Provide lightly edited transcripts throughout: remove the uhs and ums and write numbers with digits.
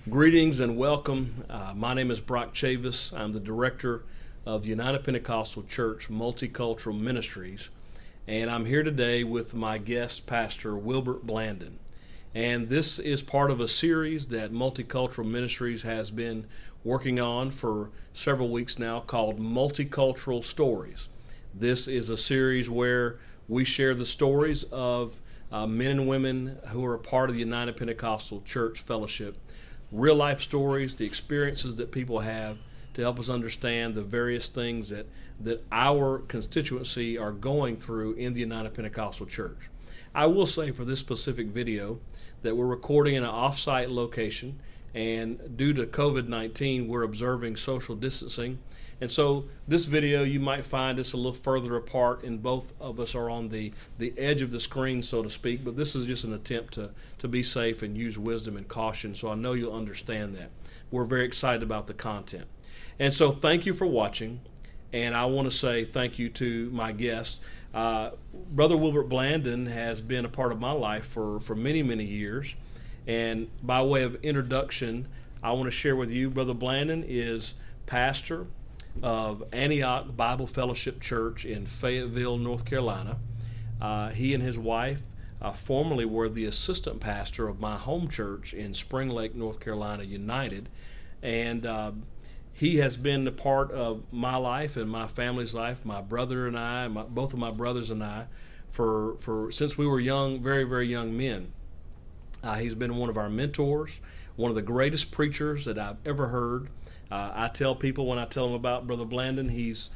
Greetings and welcome. My name is Brock Chavis. I'm the director of the United Pentecostal Church Multicultural Ministries, and I'm here today with my guest pastor, Wilburt Blandon. And this is part of a series that Multicultural Ministries has been working on for several weeks now called Multicultural Stories. This is a series where we share the stories of men and women who are a part of the United Pentecostal Church Fellowship, real life stories, the experiences that people have to help us understand the various things that our constituency are going through in the United Pentecostal Church. I will say for this specific video that we're recording in an off-site location, and due to COVID-19 we're observing social distancing, and so this video you might find us a little further apart, and both of us are on the edge of the screen, so to speak, but this is just an attempt to be safe and use wisdom and caution, so I know you'll understand that. We're very excited about the content. And so thank you for watching, and I want to say thank you to my guest. Brother Wilburt Blandon has been a part of my life for many, many years, and by way of introduction, I want to share with you, Brother Blandon is pastor of Antioch Bible Fellowship Church in Fayetteville, North Carolina. He and his wife formerly were the assistant pastor of my home church in Spring Lake, North Carolina United, and he has been a part of my life and my family's life, my brother and I, both of my brothers and I, for since we were young, very, very young men. He's been one of our mentors, one of the greatest preachers that I've ever heard. I tell people when I tell them about Brother Blandon, he's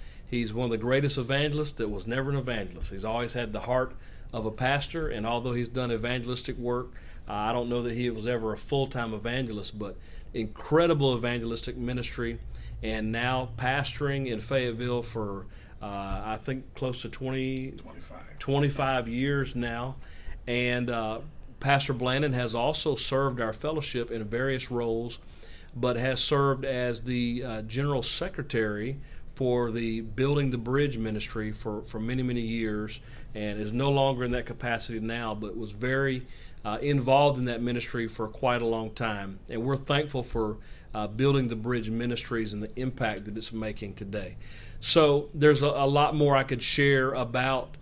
one of the greatest evangelists that was never an evangelist. He's always had the heart of a pastor, and although he's done evangelistic work, I don't know that he was ever a full-time evangelist, but incredible evangelistic ministry, and now pastoring in Fayetteville for I think close to 25 years now. And Pastor Blandon has also served our fellowship in various roles, but has served as the general secretary for the Building the Bridge ministry for many, many years, and is no longer in that capacity now, but was very involved in that ministry for quite a long time. And we're thankful for Building the Bridge Ministries and the impact that it's making today. So there's a lot more I could share about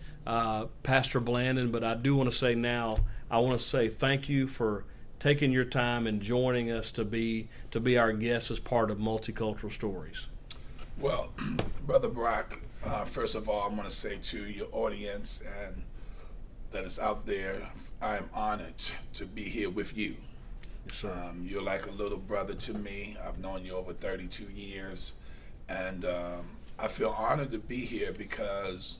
Pastor Blandon, but I do want to say now, I want to say thank you for taking your time and joining us to be our guest as part of Multicultural Stories. Well, Brother Brock, first of all, I'm going to say to your audience and that is out there, I am honored to be here with you. Yes, sir. You're like a little brother to me. I've known you over 32 years, and I feel honored to be here because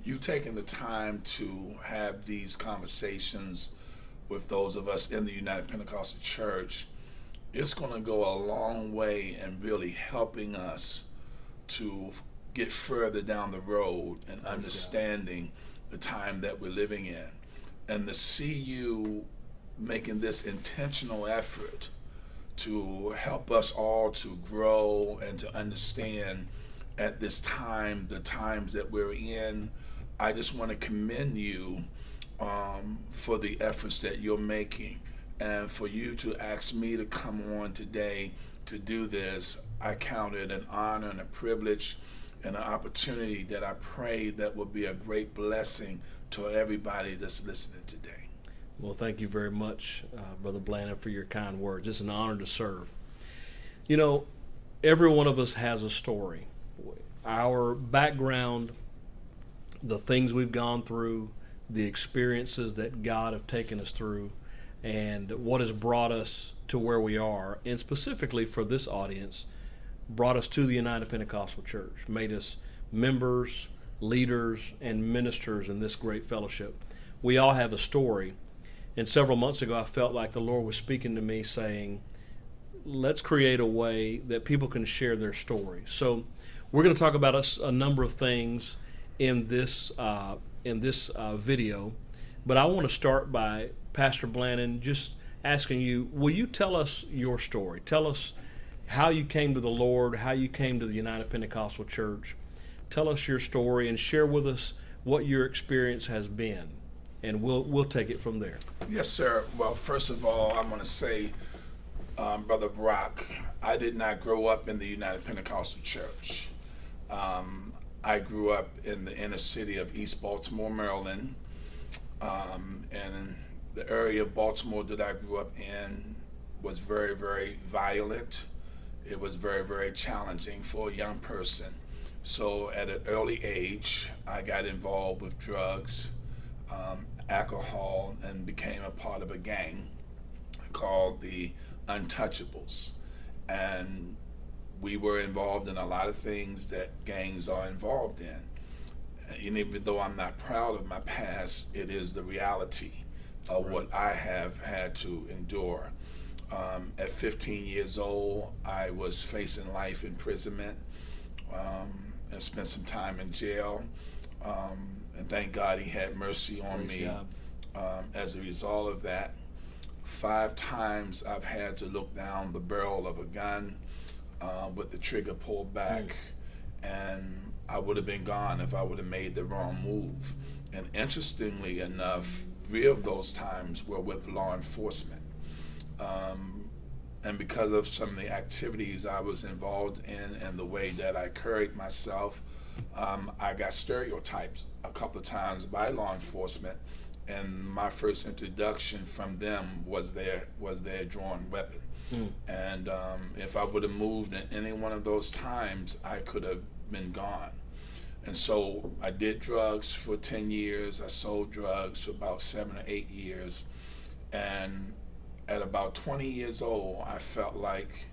you've taken the time to have these conversations with those of us in the United Pentecostal Church. It's going to go a long way in really helping us to get further down the road and understanding the time that we're living in. And to see you making this intentional effort to help us all to grow and to understand at this time, the times that we're in, I just want to commend you for the efforts that you're making, and for you to ask me to come on today to do this. I count it an honor and a privilege and an opportunity that I pray that will be a great blessing to everybody that's listening today. Well, thank you very much, Brother Blandon, for your kind words. It's an honor to serve. You know, every one of us has a story. Our background, the things we've gone through, the experiences that God have taken us through, and what has brought us to where we are, and specifically for this audience, brought us to the United Pentecostal Church, made us members, leaders, and ministers in this great fellowship. We all have a story, and several months ago I felt like the Lord was speaking to me saying, let's create a way that people can share their story. So we're going to talk about a number of things in this video, but I want to start by Pastor Blandon just asking you, will you tell us your story? Tell us how you came to the Lord, how you came to the United Pentecostal Church. Tell us your story and share with us what your experience has been, and we'll take it from there. Yes, sir. Well, first of all, I'm going to say Brother Brock, I did not grow up in the United Pentecostal Church. I grew up in the inner city of East Baltimore, Maryland. And the area of Baltimore that I grew up in was very, very violent. It was very, very challenging for a young person. So at an early age, I got involved with drugs, alcohol, and became a part of a gang called the Untouchables. And we were involved in a lot of things that gangs are involved in. And even though I'm not proud of my past, it is the reality of what I have had to endure. At 15 years old, I was facing life imprisonment and spent some time in jail. And thank God he had mercy on me as a result of that. 5 times I've had to look down the barrel of a gun with the trigger pulled back, and I would have been gone if I would have made the wrong move. And interestingly enough, 3 of those times were with law enforcement. And because of some of the activities I was involved in and the way that I carried myself, I got stereotyped a couple of times by law enforcement. And my first introduction from them was their drawn weapon. And if I would have moved in any one of those times, I could have been gone. And so I did drugs for 10 years. I sold drugs for about 7 or 8 years. And at about 20 years old, I felt like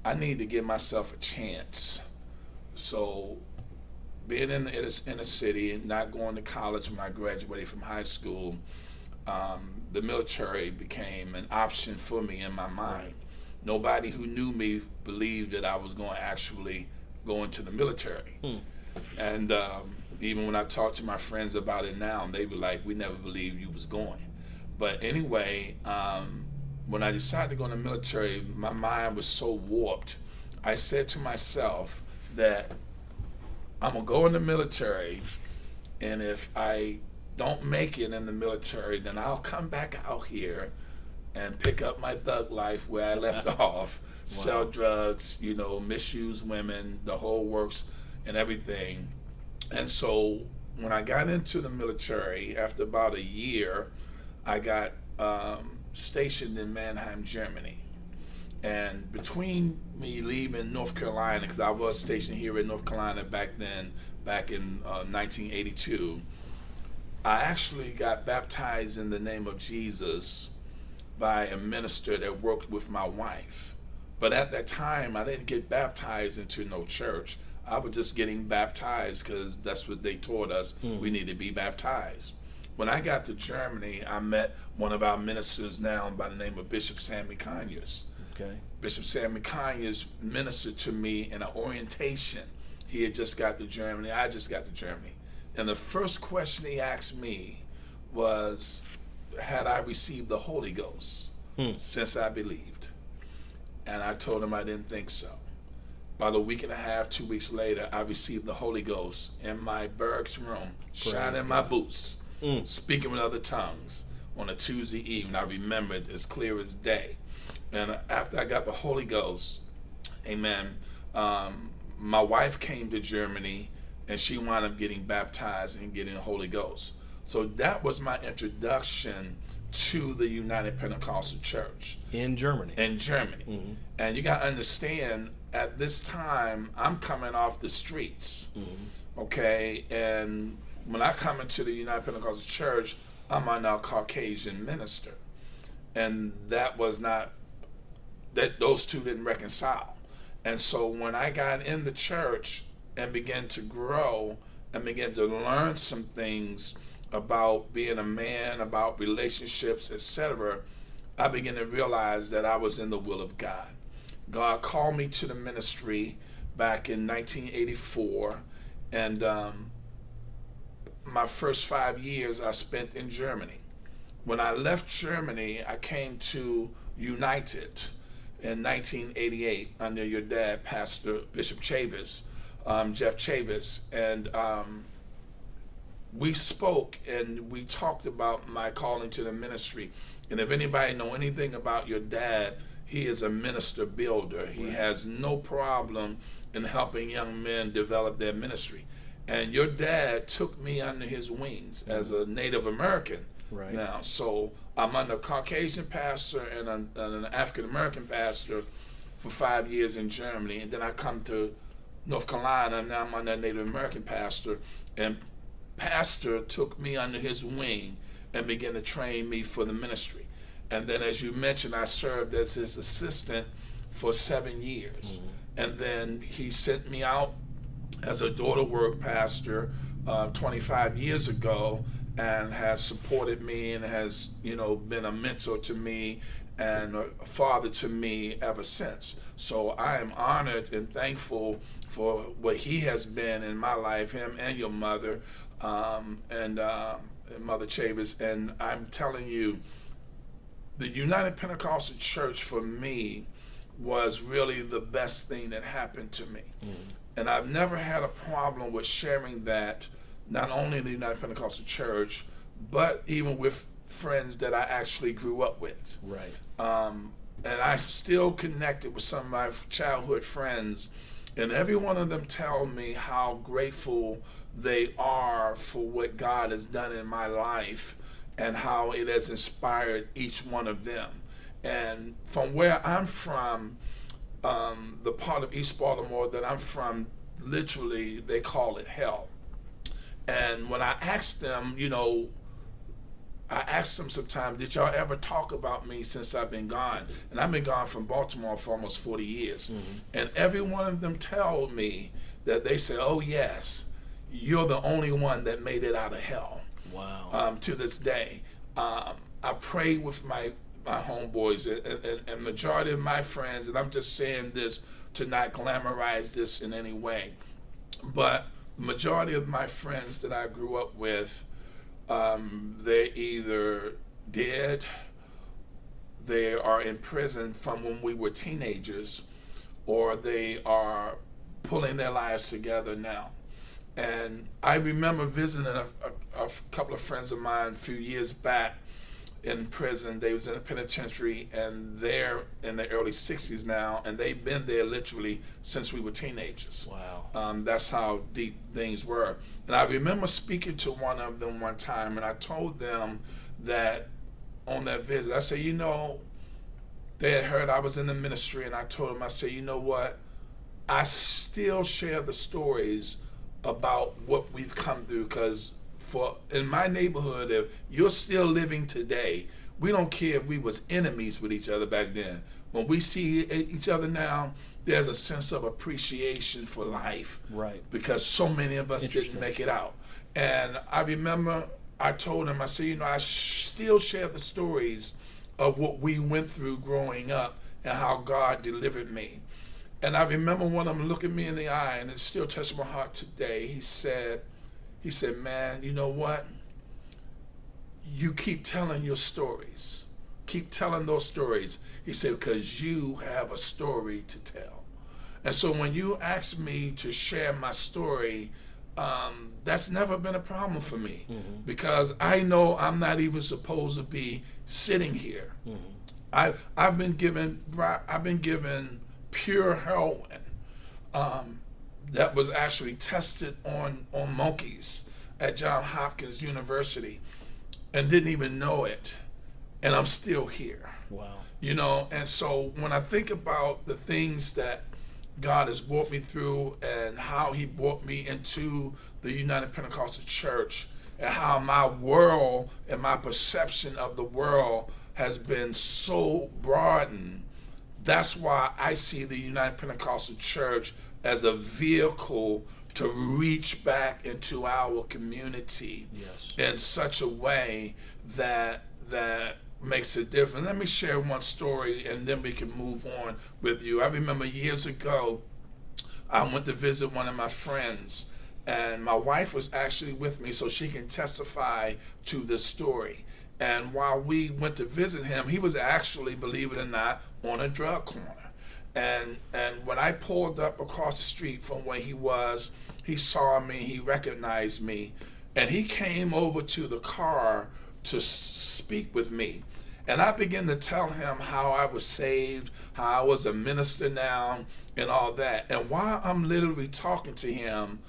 I need to give myself a chance. So being in the inner city and not going to college when I graduated from high school, the military became an option for me in my mind. Nobody who knew me believed that I was going to actually go into the military. And even when I talk to my friends about it now, they be like, we never believed you was going. But anyway, when I decided to go in the military, my mind was so warped. I said to myself that I'm going to go in the military, and if I don't make it in the military, then I'll come back out here and pick up my thug life where I left off, sell drugs, misuse women, the whole works and everything. And so when I got into the military, after about a year, I got stationed in Mannheim, Germany. And between me leaving North Carolina, because I was stationed here in North Carolina back then, back in 1982, I actually got baptized in the name of Jesus by a minister that worked with my wife. But at that time, I didn't get baptized into no church. I was just getting baptized because that's what they taught us. We need to be baptized. When I got to Germany, I met one of our ministers now by the name of Bishop Sammy Conyers. Okay. Bishop Sammy Conyers ministered to me in an orientation. He had just got to Germany. I just got to Germany. And the first question he asked me was, had I received the Holy Ghost since I believed? And I told him I didn't think so. About a week and a half, 2 weeks later, I received the Holy Ghost in my barracks room, shining my boots, speaking with other tongues on a Tuesday evening. I remember it as clear as day. And after I got the Holy Ghost, amen, my wife came to Germany, and she wound up getting baptized and getting the Holy Ghost. So that was my introduction to the United Pentecostal Church. In Germany. In Germany. Mm-hmm. And you got to understand, at this time, I'm coming off the streets, okay? And when I come into the United Pentecostal Church, I'm a Caucasian minister. And that was not, those two didn't reconcile. And so when I got in the church and began to grow and began to learn some things about being a man, about relationships, etc., I began to realize that I was in the will of God. God called me to the ministry back in 1984, and my first 5 years I spent in Germany. When I left Germany, I came to United in 1988 under your dad, Pastor Bishop Chavis, Jeff Chavis, and we spoke and we talked about my calling to the ministry. And if anybody know anything about your dad, he is a minister builder. He Right. has no problem in helping young men develop their ministry. And your dad took me under his wings as a Native American. Right. Now, so I'm under a Caucasian pastor and an African American pastor for 5 years in Germany, and then I come to North Carolina, and now I'm under a Native American pastor, and pastor took me under his wing and began to train me for the ministry. And then, as you mentioned, I served as his assistant for 7 years. And then he sent me out as a daughter work pastor 25 years ago, and has supported me and has, been a mentor to me and a father to me ever since. So I am honored and thankful for what he has been in my life, him and your mother, and Mother Chavis. And I'm telling you, the United Pentecostal Church for me was really the best thing that happened to me. And I've never had a problem with sharing that, not only in the United Pentecostal Church, but even with friends that I actually grew up with. Right. And I'm still connected with some of my childhood friends, and every one of them tell me how grateful they are for what God has done in my life and how it has inspired each one of them. And from where I'm from, the part of East Baltimore that I'm from, literally they call it hell. And when I ask them, I ask them sometimes, did y'all ever talk about me since I've been gone? And I've been gone from Baltimore for almost 40 years. And every one of them tell me that they say, oh yes, you're the only one that made it out of hell. Wow. To this day. I pray with my homeboys and majority of my friends, and I'm just saying this to not glamorize this in any way, but the majority of my friends that I grew up with, they're either dead, they are in prison from when we were teenagers, or they are pulling their lives together now. And I remember visiting a couple of friends of mine a few years back in prison. They was in a penitentiary, and they're in their early 60s now, and they've been there literally since we were teenagers. Wow. That's how deep things were. And I remember speaking to one of them one time, and I told them that on that visit, I said, they had heard I was in the ministry, and I told them, I said, you know what? I still share the stories about what we've come through, because in my neighborhood, if you're still living today, we don't care if we was enemies with each other back then. When we see each other now, there's a sense of appreciation for life. Right. Because so many of us didn't make it out. And I remember I told him, I said, I still share the stories of what we went through growing up and how God delivered me. And I remember one of them looking me in the eye, and it still touched my heart today. He said, man, you know what? You keep telling your stories. Keep telling those stories. He said, because you have a story to tell. And so when you ask me to share my story, that's never been a problem for me, because I know I'm not even supposed to be sitting here. I've been given pure heroin that was actually tested on monkeys at Johns Hopkins University, and didn't even know it, and I'm still here. Wow. And so when I think about the things that God has brought me through and how he brought me into the United Pentecostal Church, and how my world and my perception of the world has been so broadened, that's why I see the United Pentecostal Church as a vehicle to reach back into our community in such a way that makes a difference. Let me share one story, and then we can move on with you. I remember years ago, I went to visit one of my friends, and my wife was actually with me so she can testify to this story. And while we went to visit him, he was actually, believe it or not, on a drug corner. And when I pulled up across the street from where he was, he saw me, he recognized me, and he came over to the car to speak with me. And I began to tell him how I was saved, how I was a minister now, and all that. And while I'm literally talking to him,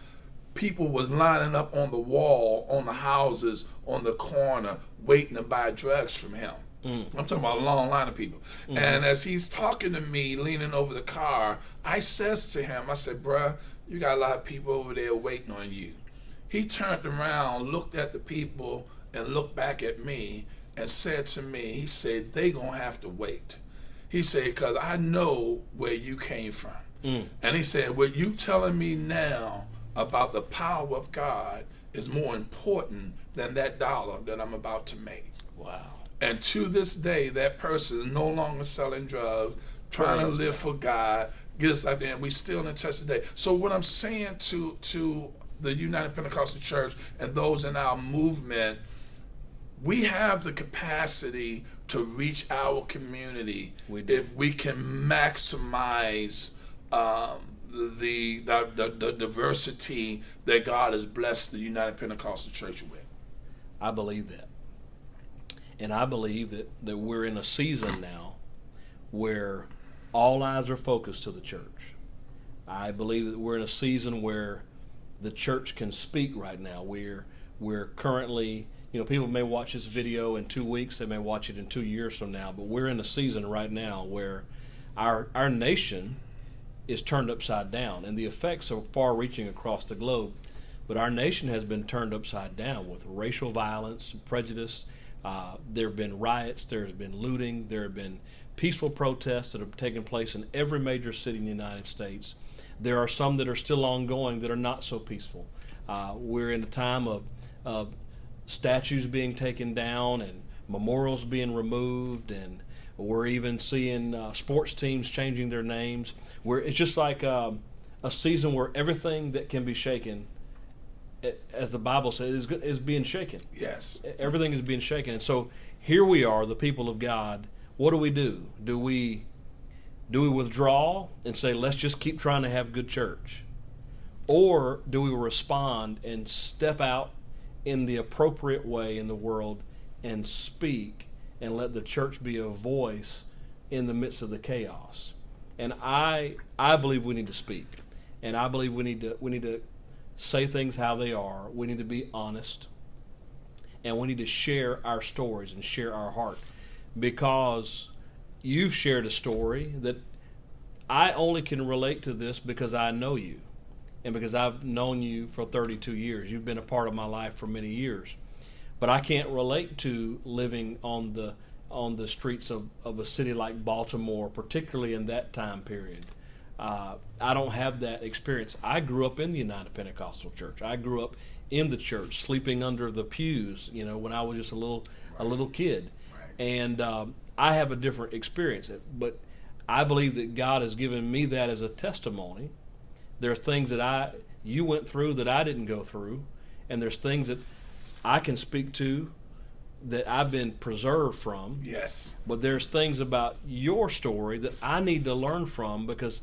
people was lining up on the wall, on the houses, on the corner, waiting to buy drugs from him. I'm talking about a long line of people. And as he's talking to me, leaning over the car, I says to him, I said, bruh, you got a lot of people over there waiting on you. He turned around, looked at the people, and looked back at me and said to me, he said, they gonna have to wait. He said, because I know where you came from. And he said, what you telling me now about the power of God is more important than that dollar that I'm about to make. Wow. And to this day, that person is no longer selling drugs, trying to live for God, get us out there, and we still in touch today. So what I'm saying to the United Pentecostal Church and those in our movement, we have the capacity to reach our community if we can maximize the diversity that God has blessed the United Pentecostal Church with. I believe that. And I believe that we're in a season now where all eyes are focused to the church. I believe that we're in a season where the church can speak right now. We're currently, people may watch this video in 2 weeks, they may watch it in 2 years from now, but we're in a season right now where our nation is turned upside down, and the effects are far-reaching across the globe. But our nation has been turned upside down with racial violence, prejudice. There have been riots, there has been looting, there have been peaceful protests that have taken place in every major city in the United States. There are some that are still ongoing that are not so peaceful. We're in a time of statues being taken down and memorials being removed, and we're even seeing sports teams changing their names. It's just like a season where everything that can be shaken, as the Bible says, is being shaken. Yes. Everything is being shaken. And so here we are, the people of God. What do? Do we withdraw and say, let's just keep trying to have good church? Or do we respond and step out in the appropriate way in the world and speak and let the church be a voice in the midst of the chaos? And I believe we need to speak. And I believe we need to say things how they are. We need to be honest, and we need to share our stories and share our heart, because you've shared a story that I only can relate to this because I know you, and because I've known you for 32 years. You've been a part of my life for many years, but I can't relate to living on the streets of a city like Baltimore, particularly in that time period. I don't have that experience. I grew up in the United Pentecostal Church. I grew up in the church, sleeping under the pews, when I was just a little kid. Right. And I have a different experience. But I believe that God has given me that as a testimony. There are things that you went through that I didn't go through, and there's things that I can speak to that I've been preserved from. Yes. But there's things about your story that I need to learn from, because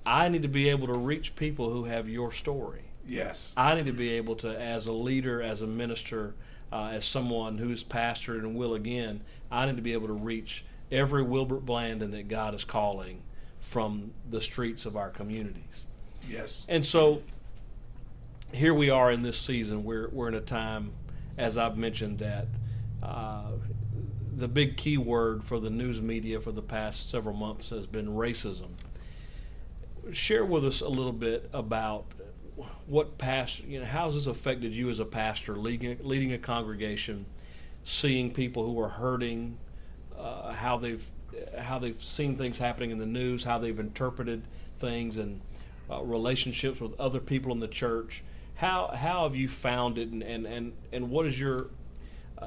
I need to be able to reach people who have your story. Yes. I need to be able to, as a leader, as a minister, as someone who's pastored and will again, I need to be able to reach every Wilburt Blandon that God is calling from the streets of our communities. Yes. And so here we are in this season. We're in a time, as I've mentioned, that the big key word for the news media for the past several months has been racism. Share with us a little bit about how has this affected you as a pastor, leading a congregation, seeing people who are hurting, how they've seen things happening in the news, how they've interpreted things, and relationships with other people in the church. How have you found it, and what has your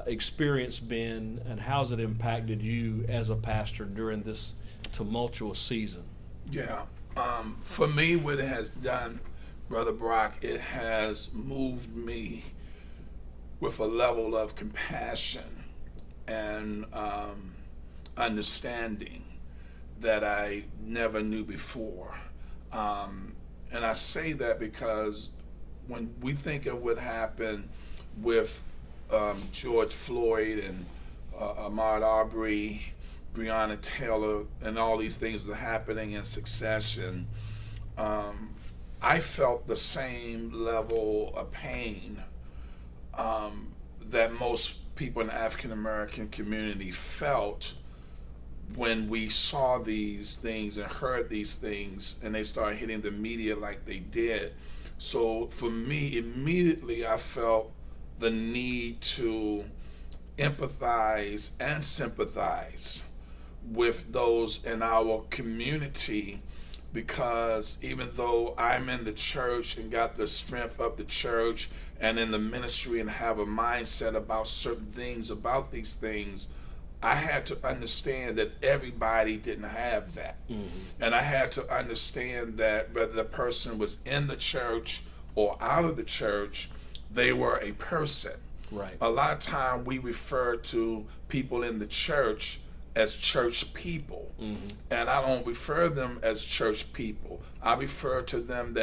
experience been, and how has it impacted you as a pastor during this tumultuous season? Yeah. For me, what it has done, Brother Brock, it has moved me with a level of compassion and understanding that I never knew before. And I say that because when we think of what happened with George Floyd and Ahmaud Arbery, Breonna Taylor, and all these things were happening in succession, I felt the same level of pain that most people in the African American community felt when we saw these things and heard these things and they started hitting the media like they did. So for me, immediately I felt the need to empathize and sympathize with those in our community, because even though I'm in the church and got the strength of the church and in the ministry and have a mindset about certain things, about these things, I had to understand that everybody didn't have that. Mm-hmm. And I had to understand that whether the person was in the church or out of the church, they were a person. Right. A lot of time we refer to people in the church as church people. Mm-hmm. And I don't refer them as church people. I refer to them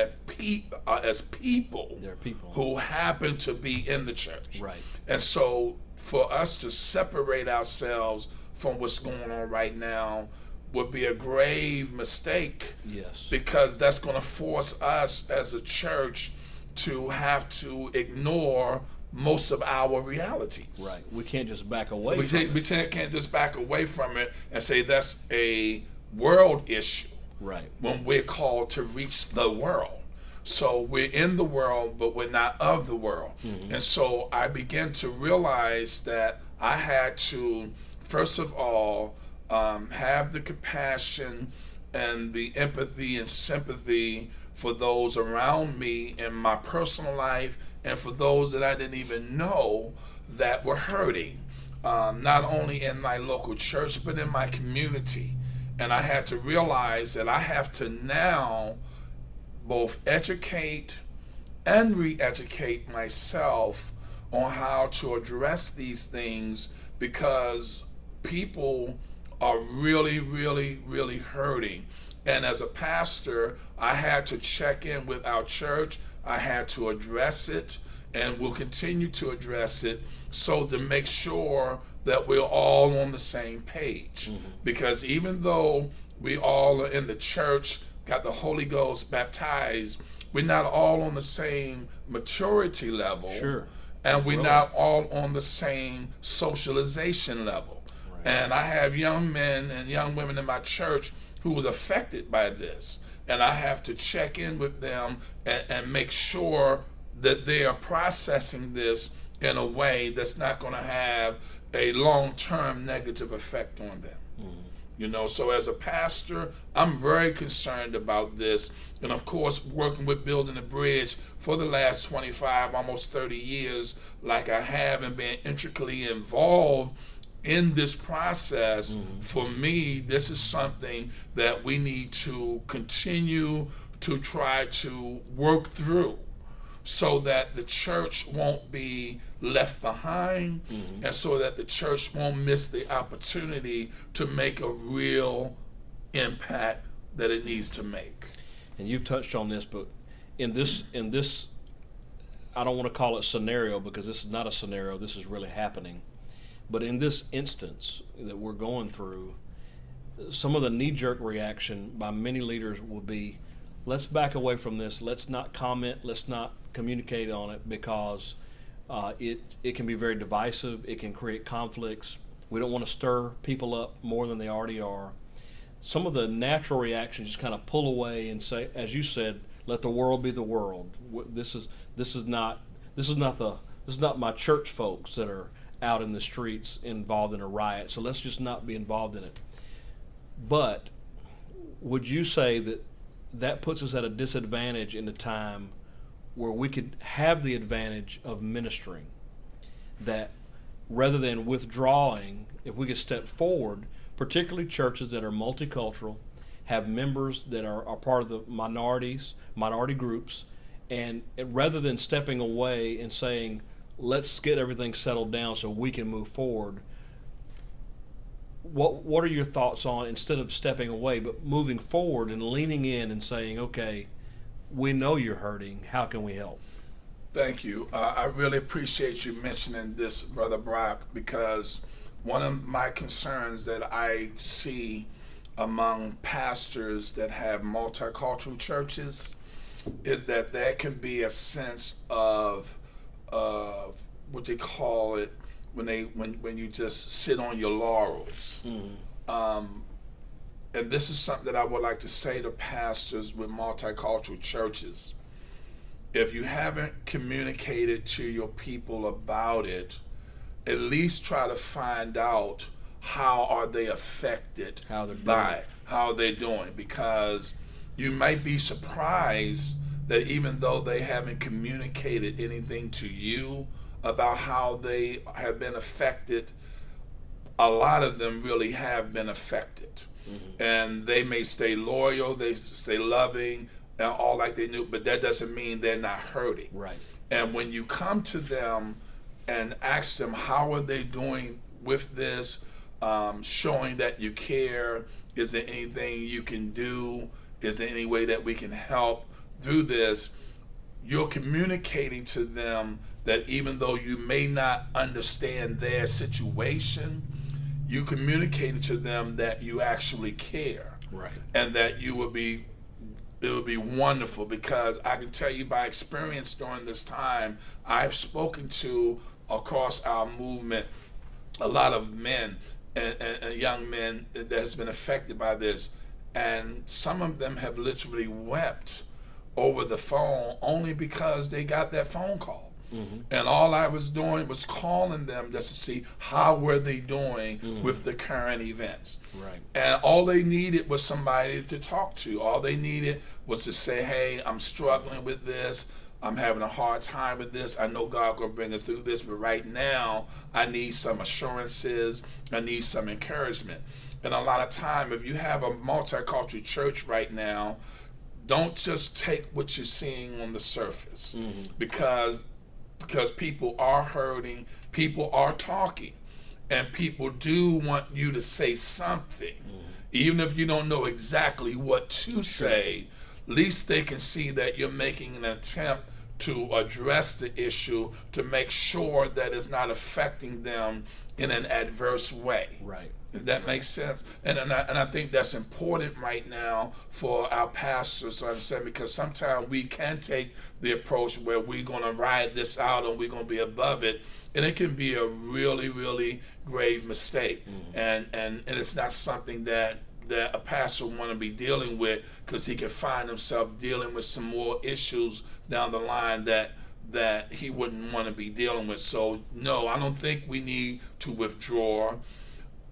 as people. They're people who happen to be in the church. Right. And so for us to separate ourselves from what's going on right now would be a grave mistake. Yes. Because that's going to force us as a church to have to ignore most of our realities. Right. We can't just back away We from it. can't just back away from it and say that's a world issue. Right. When we're called to reach the world. So we're in the world, but we're not of the world. Mm-hmm. And so I began to realize that I had to, first of all, have the compassion and the empathy and sympathy for those around me in my personal life and for those that I didn't even know that were hurting, not only in my local church, but in my community. And I had to realize that I have to now both educate and re-educate myself on how to address these things, because people are really, really, really hurting. And as a pastor, I had to check in with our church. I had to address it, and will continue to address it, so to make sure that we're all on the same page. Mm-hmm. Because even though we all are in the church, got the Holy Ghost, baptized, we're not all on the same maturity level. Sure. And we're not all on the same socialization level. Right. And I have young men and young women in my church who was affected by this. And I have to check in with them and make sure that they are processing this in a way that's not going to have a long-term negative effect on them. Mm-hmm. You know, so as a pastor, I'm very concerned about this. And of course, working with Building a Bridge for the last 25, almost 30 years, like I have, and being intricately involved in this process, mm-hmm. for me, this is something that we need to continue to try to work through, so that the church won't be left behind, mm-hmm. and so that the church won't miss the opportunity to make a real impact that it needs to make. And you've touched on this, but in this, I don't want to call it scenario, because this is not a scenario, this is really happening. But in this instance that we're going through, some of the knee-jerk reaction by many leaders will be, let's back away from this, let's not comment, let's not communicate on it, because it can be very divisive, it can create conflicts. We don't want to stir people up more than they already are. Some of the natural reactions just kind of pull away and say, as you said, let the world be the world. This is not my church folks that are out in the streets involved in a riot, so let's just not be involved in it. But would you say that puts us at a disadvantage in a time where we could have the advantage of ministering, that rather than withdrawing, if we could step forward, particularly churches that are multicultural, have members that are part of the minority groups, and rather than stepping away and saying, let's get everything settled down so we can move forward, what are your thoughts on, instead of stepping away, but moving forward and leaning in and saying, okay, we know you're hurting, how can we help? Thank you. I really appreciate you mentioning this, Brother Brock, because one of my concerns that I see among pastors that have multicultural churches is that there can be a sense of what they call it when you just sit on your laurels. And this is something that I would like to say to pastors with multicultural churches. If you haven't communicated to your people about it, at least try to find out how are they affected how they're doing, because you might be surprised that even though they haven't communicated anything to you about how they have been affected, a lot of them really have been affected. And they may stay loyal, they stay loving, and all like they knew, but that doesn't mean they're not hurting. Right. And when you come to them and ask them how are they doing with this, showing that you care, is there anything you can do, is there any way that we can help through this, you're communicating to them that even though you may not understand their situation, you communicated to them that you actually care. Right. And that it would be wonderful, because I can tell you by experience during this time, I've spoken to across our movement a lot of men and young men that has been affected by this, and some of them have literally wept over the phone only because they got that phone call. And all I was doing was calling them just to see how were they doing with the current events. Right. And all they needed was somebody to talk to. All they needed was to say, hey, I'm struggling with this. I'm having a hard time with this. I know God gonna bring us through this, but right now I need some assurances. I need some encouragement. And a lot of time, if you have a multicultural church right now, don't just take what you're seeing on the surface, because people are hurting, people are talking, and people do want you to say something. Even if you don't know exactly what to say, at least they can see that you're making an attempt to address the issue, to make sure that it's not affecting them in an adverse way. Right. Does that make sense? And I think that's important right now for our pastors to understand, because sometimes we can take the approach where we're going to ride this out and we're going to be above it, and it can be a really, really grave mistake. And it's not something that a pastor want to be dealing with, because he can find himself dealing with some more issues down the line that he wouldn't want to be dealing with. So no, I don't think we need to withdraw.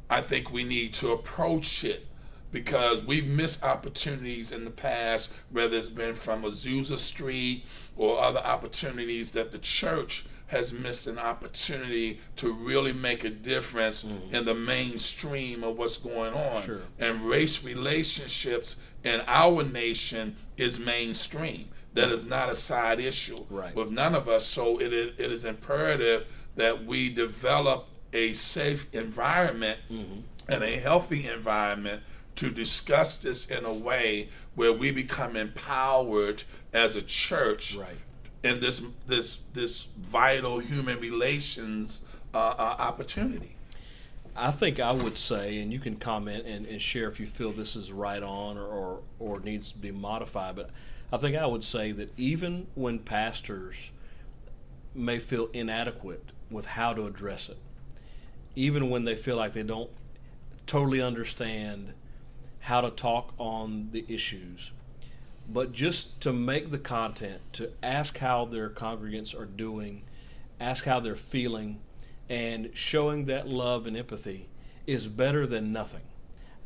I think we need to approach it, because we've missed opportunities in the past, whether it's been from Azusa Street or other opportunities that the church has missed an opportunity to really make a difference in the mainstream of what's going on. Sure. And race relationships in our nation is mainstream. That is not a side issue with none of us. So it is imperative that we develop a safe environment and a healthy environment to discuss this in a way where we become empowered as a church in this vital human relations opportunity. I think I would say, and you can comment and share if you feel this is right on or needs to be modified, but I think I would say that even when pastors may feel inadequate with how to address it, even when they feel like they don't totally understand how to talk on the issues, but just to make the content, to ask how their congregants are doing, ask how they're feeling, and showing that love and empathy is better than nothing.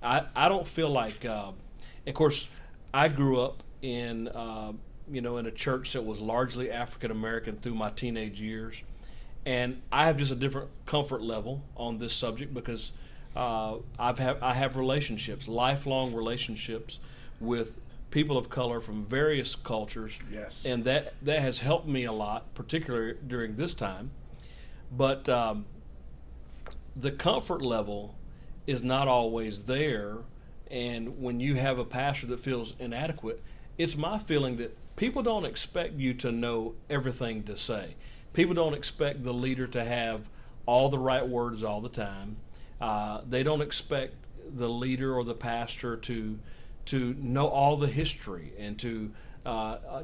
I don't feel like, of course, I grew up in in a church that was largely African American through my teenage years. And I have just a different comfort level on this subject, because I have relationships, lifelong relationships with people of color from various cultures. Yes. And that has helped me a lot, particularly during this time. But the comfort level is not always there. And when you have a pastor that feels inadequate, it's my feeling that people don't expect you to know everything to say. People don't expect the leader to have all the right words all the time. They don't expect the leader or the pastor to know all the history and to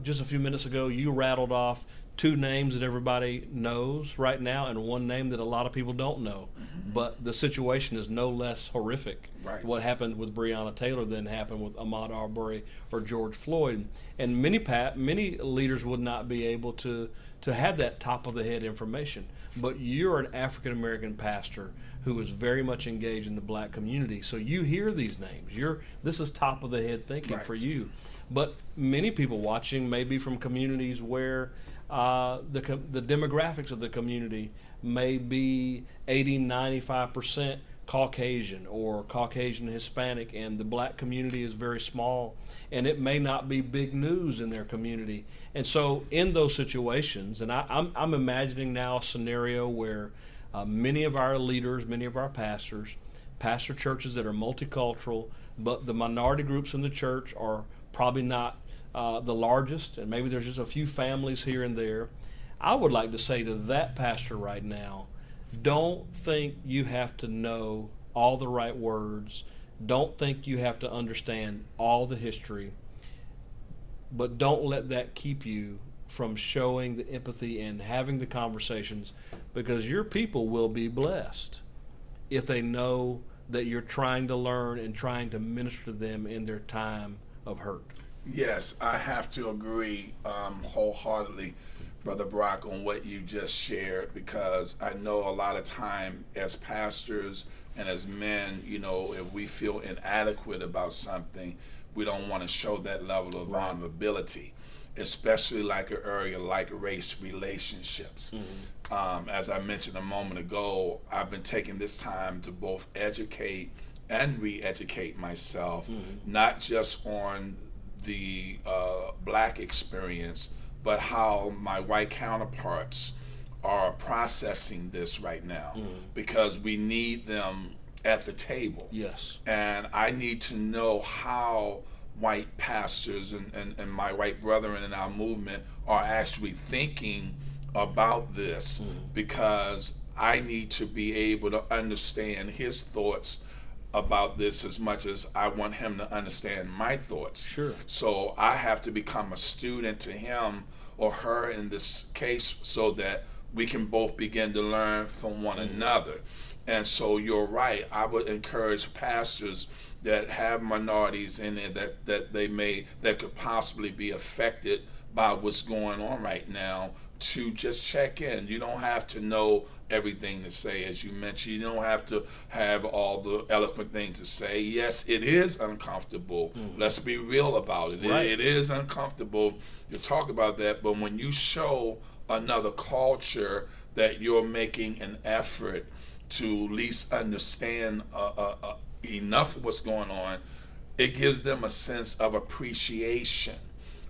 just a few minutes ago you rattled off two names that everybody knows right now and one name that a lot of people don't know. But the situation is no less horrific. Right. What happened with Breonna Taylor than happened with Ahmaud Arbery or George Floyd. And many leaders would not be able to have that top of the head information. But you're an African American pastor who is very much engaged in the black community. So you hear these names. This is top of the head thinking for you. But many people watching may be from communities where the demographics of the community may be 80-95% Caucasian or Caucasian Hispanic, and the black community is very small, and it may not be big news in their community. And so in those situations, and I'm imagining now a scenario where many of our leaders, many of our pastors, pastor churches that are multicultural, but the minority groups in the church are probably not the largest, and maybe there's just a few families here and there. I would like to say to that pastor right now, don't think you have to know all the right words. Don't think you have to understand all the history, but don't let that keep you from showing the empathy and having the conversations, because your people will be blessed if they know that you're trying to learn and trying to minister to them in their time of hurt. Yes, I have to agree wholeheartedly, Brother Brock, on what you just shared, because I know a lot of time as pastors and as men, if we feel inadequate about something, we don't want to show that level of vulnerability, especially like an area like race relationships. As I mentioned a moment ago, I've been taking this time to both educate and re-educate myself, not just on the black experience, but how my white counterparts are processing this right now, because we need them at the table. Yes. And I need to know how white pastors and my white brethren in our movement are actually thinking about this, because I need to be able to understand his thoughts about this as much as I want him to understand my thoughts. Sure. So I have to become a student to him or her in this case, so that we can both begin to learn from one another. And so you're right. I would encourage pastors that have minorities in it that could possibly be affected by what's going on right now, to just check in. You don't have to know everything to say, as you mentioned. You don't have to have all the eloquent things to say. Yes, it is uncomfortable. Let's be real about it. Right. It is uncomfortable to talk about that, but when you show another culture that you're making an effort to at least understand enough of what's going on, it gives them a sense of appreciation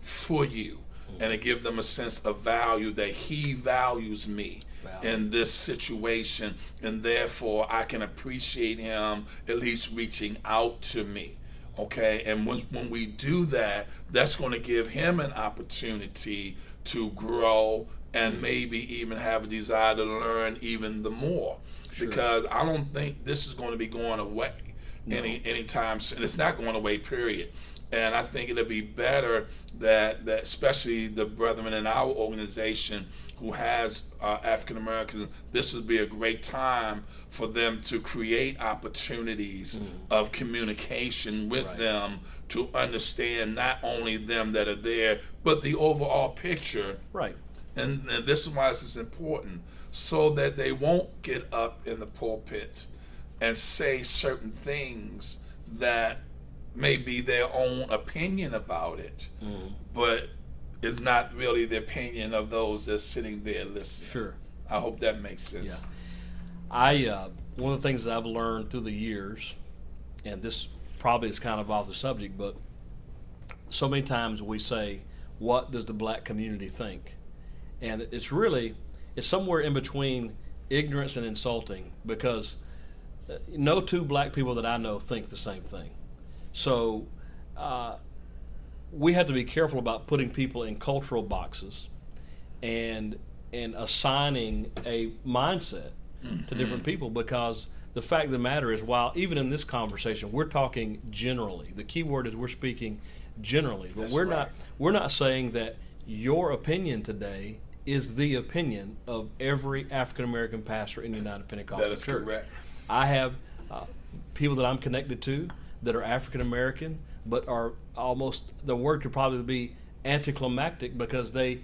for you. And it gives them a sense of value, that he values me in this situation, and therefore I can appreciate him at least reaching out to me. Okay, and when we do that, that's going to give him an opportunity to grow and maybe even have a desire to learn even the more. Sure. Because I don't think this is going to be going away anytime soon. It's not going away, period. And I think it'll be better that especially the brethren in our organization who has African Americans, this would be a great time for them to create opportunities of communication with them, to understand not only them that are there, but the overall picture. Right. And this is why this is important, so that they won't get up in the pulpit and say certain things that may be their own opinion about it, but it's not really the opinion of those that's sitting there listening. Sure. I hope that makes sense. Yeah. One of the things that I've learned through the years, and this probably is kind of off the subject, but so many times we say, what does the black community think? And it's somewhere in between ignorance and insulting, because no two black people that I know think the same thing. So we have to be careful about putting people in cultural boxes and assigning a mindset to different people, because the fact of the matter is, while even in this conversation we're talking generally, the key word is we're speaking generally, but That's we're right. not we're not saying that your opinion today is the opinion of every African American pastor in the United Pentecostal That is Church. correct. I have people that I'm connected to that are African American, but are almost, the word could probably be anticlimactic, because they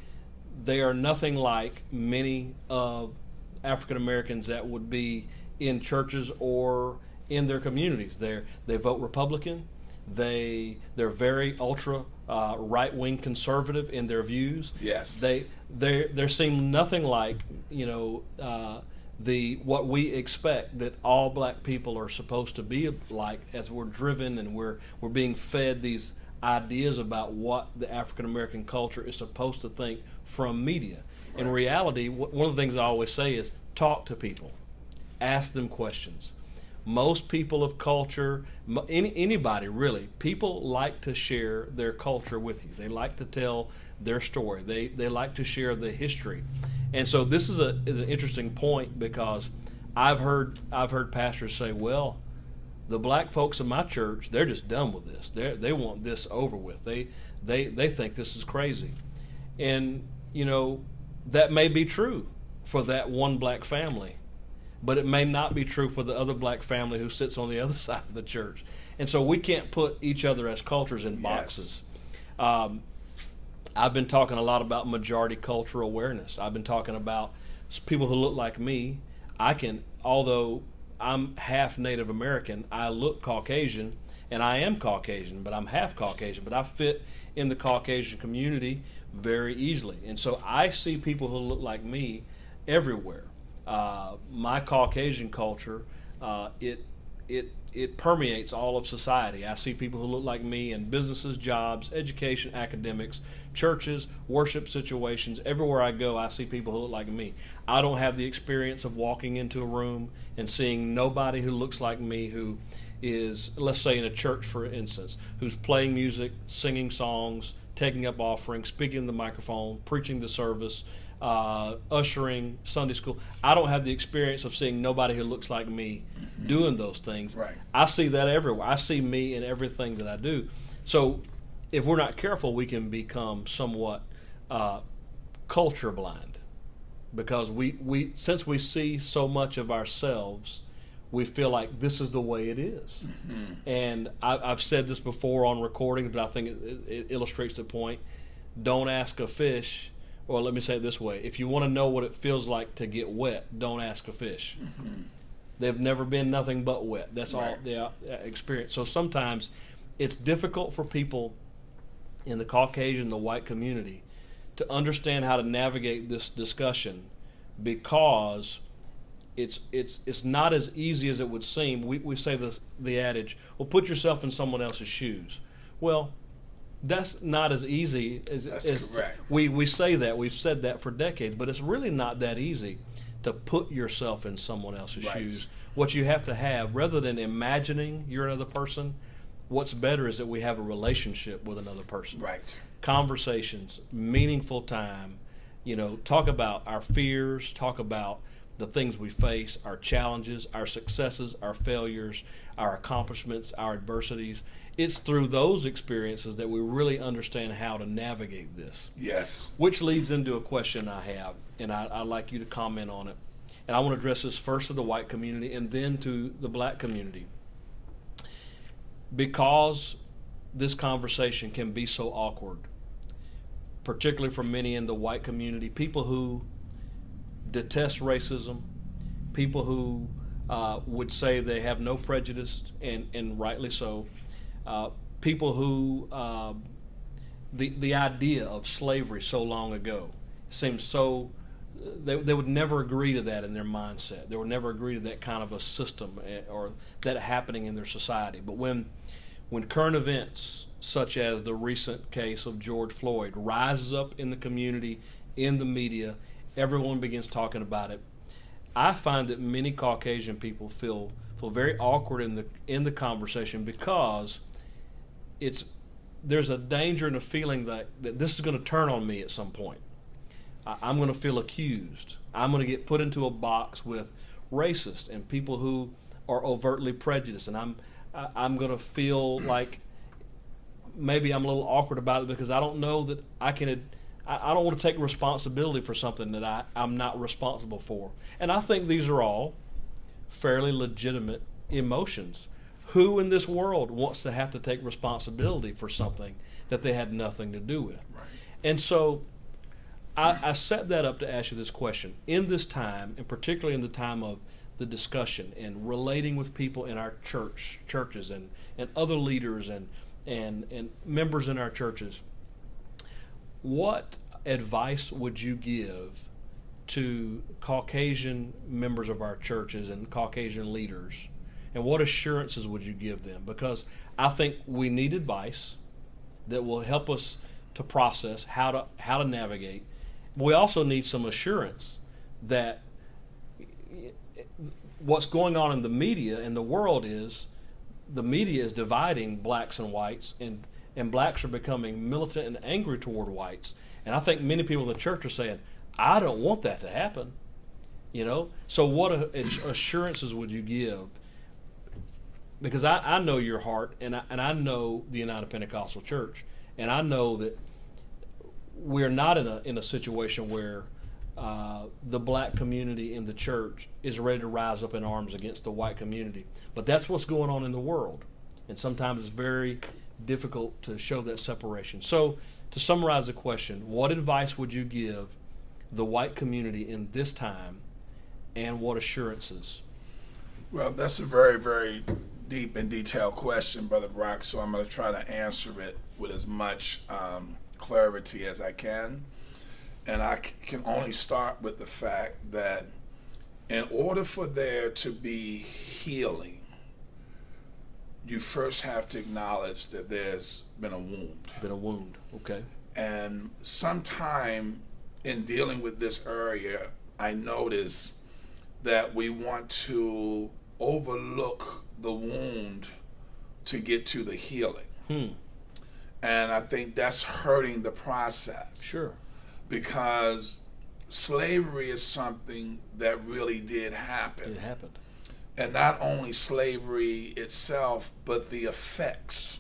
are nothing like many of African Americans that would be in churches or in their communities. They vote Republican. They're very ultra right wing conservative in their views. Yes. They seem nothing like, the what we expect that all black people are supposed to be like, as we're driven and we're being fed these ideas about what the African American culture is supposed to think from media. Right. In reality, one of the things I always say is talk to people, ask them questions. Most people of culture, anybody really, people like to share their culture with you. They like to tell their story. They like to share the history. And so this is an interesting point, because I've heard pastors say, well, the black folks in my church, they're just done with this. They want this over with. They think this is crazy. And, that may be true for that one black family, but it may not be true for the other black family who sits on the other side of the church. And so we can't put each other as cultures in boxes. Yes. I've been talking a lot about majority cultural awareness. I've been talking about people who look like me. Although I'm half Native American, I look Caucasian, and I am Caucasian, but I'm half Caucasian. But I fit in the Caucasian community very easily. And so I see people who look like me everywhere. My Caucasian culture, it permeates all of society. I see people who look like me in businesses, jobs, education, academics, churches, worship situations. Everywhere I go, I see people who look like me. I don't have the experience of walking into a room and seeing nobody who looks like me, who is, let's say in a church, for instance, who's playing music, singing songs, taking up offerings, speaking in the microphone, preaching the service, ushering Sunday school. I don't have the experience of seeing nobody who looks like me doing those things. Right. I see that everywhere. I see me in everything that I do. So if we're not careful, we can become somewhat culture blind, because we since we see so much of ourselves, we feel like this is the way it is. Mm-hmm. And I've said this before on recording, but I think it illustrates the point. Don't ask a fish. Or let me say it this way: if you want to know what it feels like to get wet, don't ask a fish. Mm-hmm. They've never been nothing but wet. That's right. All they experience. So sometimes it's difficult for people in the Caucasian, the white community, to understand how to navigate this discussion, because it's not as easy as it would seem. We say the adage, well, put yourself in someone else's shoes. Well, that's not as easy as correct. We say that. We've said that for decades, but it's really not that easy to put yourself in someone else's right. shoes. What you have to have, rather than imagining you're another person, what's better is that we have a relationship with another person. Right. Conversations, meaningful time, talk about our fears, talk about the things we face, our challenges, our successes, our failures, our accomplishments, our adversities. It's through those experiences that we really understand how to navigate this. Yes. Which leads into a question I have, and I'd like you to comment on it. And I want to address this first to the white community and then to the black community. Because this conversation can be so awkward, particularly for many in the white community, people who detest racism, people who would say they have no prejudice, and rightly so, people who the idea of slavery so long ago seems so, they would never agree to that in their mindset. They would never agree to that kind of a system or that happening in their society. But when current events such as the recent case of George Floyd rises up in the community, in the media, everyone begins talking about it, I find that many Caucasian people feel very awkward in the conversation, because there's a danger and a feeling that this is going to turn on me at some point. I'm going to feel accused. I'm going to get put into a box with racists and people who or overtly prejudiced, and I'm going to feel like maybe I'm a little awkward about it because I don't know that I can. I don't want to take responsibility for something that I'm not responsible for. And I think these are all fairly legitimate emotions. Who in this world wants to have to take responsibility for something that they had nothing to do with? Right. And so I set that up to ask you this question. In this time, and particularly in the time of the discussion and relating with people in our churches and other leaders and members in our churches, what advice would you give to Caucasian members of our churches and Caucasian leaders, and what assurances would you give them? Because I think we need advice that will help us to process how to navigate. We also need some assurance that what's going on in the media and the world is the media is dividing blacks and whites, and blacks are becoming militant and angry toward whites. And I think many people in the church are saying, I don't want that to happen. So what assurances would you give? Because I know your heart, and I know the United Pentecostal Church, and I know that we're not in a situation where the black community in the church is ready to rise up in arms against the white community. But that's what's going on in the world. And sometimes it's very difficult to show that separation. So to summarize the question, what advice would you give the white community in this time, and what assurances? Well, that's a very, very deep and detailed question, Brother Brock, so I'm going to try to answer it with as much clarity as I can. And I can only start with the fact that in order for there to be healing, you first have to acknowledge that there's been a wound. Been a wound, okay. And sometime in dealing with this area, I notice that we want to overlook the wound to get to the healing. And I think that's hurting the process. Sure. Because slavery is something that really did happen. It happened. And not only slavery itself, but the effects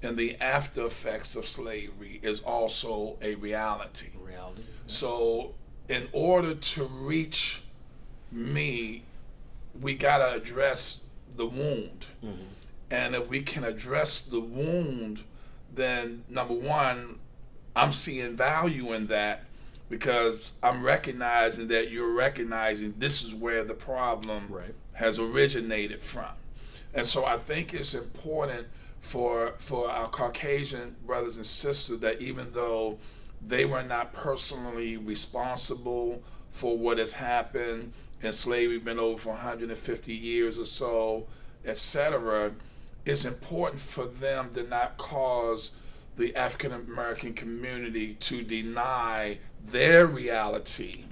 and the after effects of slavery is also a reality. Reality. Yeah. So in order to reach me, we got to address the wound. And if we can address the wound, then number one, I'm seeing value in that, because I'm recognizing that you're recognizing this is where the problem has originated from. And so I think it's important for our Caucasian brothers and sisters that even though they were not personally responsible for what has happened, and slavery been over for 150 years or so, etc., it's important for them to not cause the African American community to deny their reality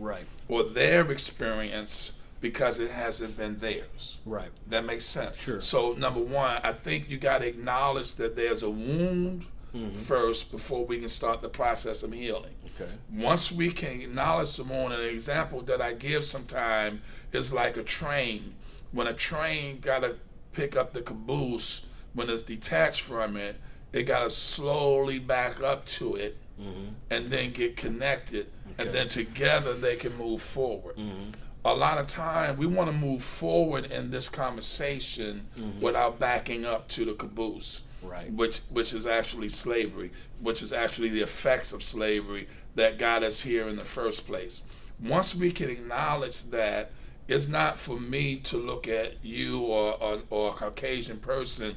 or their experience because it hasn't been theirs. Right. That makes sense. Sure. So number one, I think you got to acknowledge that there's a wound first before we can start the process of healing. Okay. Once we can acknowledge the wound, an example that I give sometime is like a train. When a train got to pick up the caboose, when it's detached from it, they got to slowly back up to it and then get connected. And then together they can move forward. A lot of time we want to move forward in this conversation without backing up to the caboose, which is actually slavery, which is actually the effects of slavery that got us here in the first place. Once we can acknowledge that, it's not for me to look at you or a Caucasian person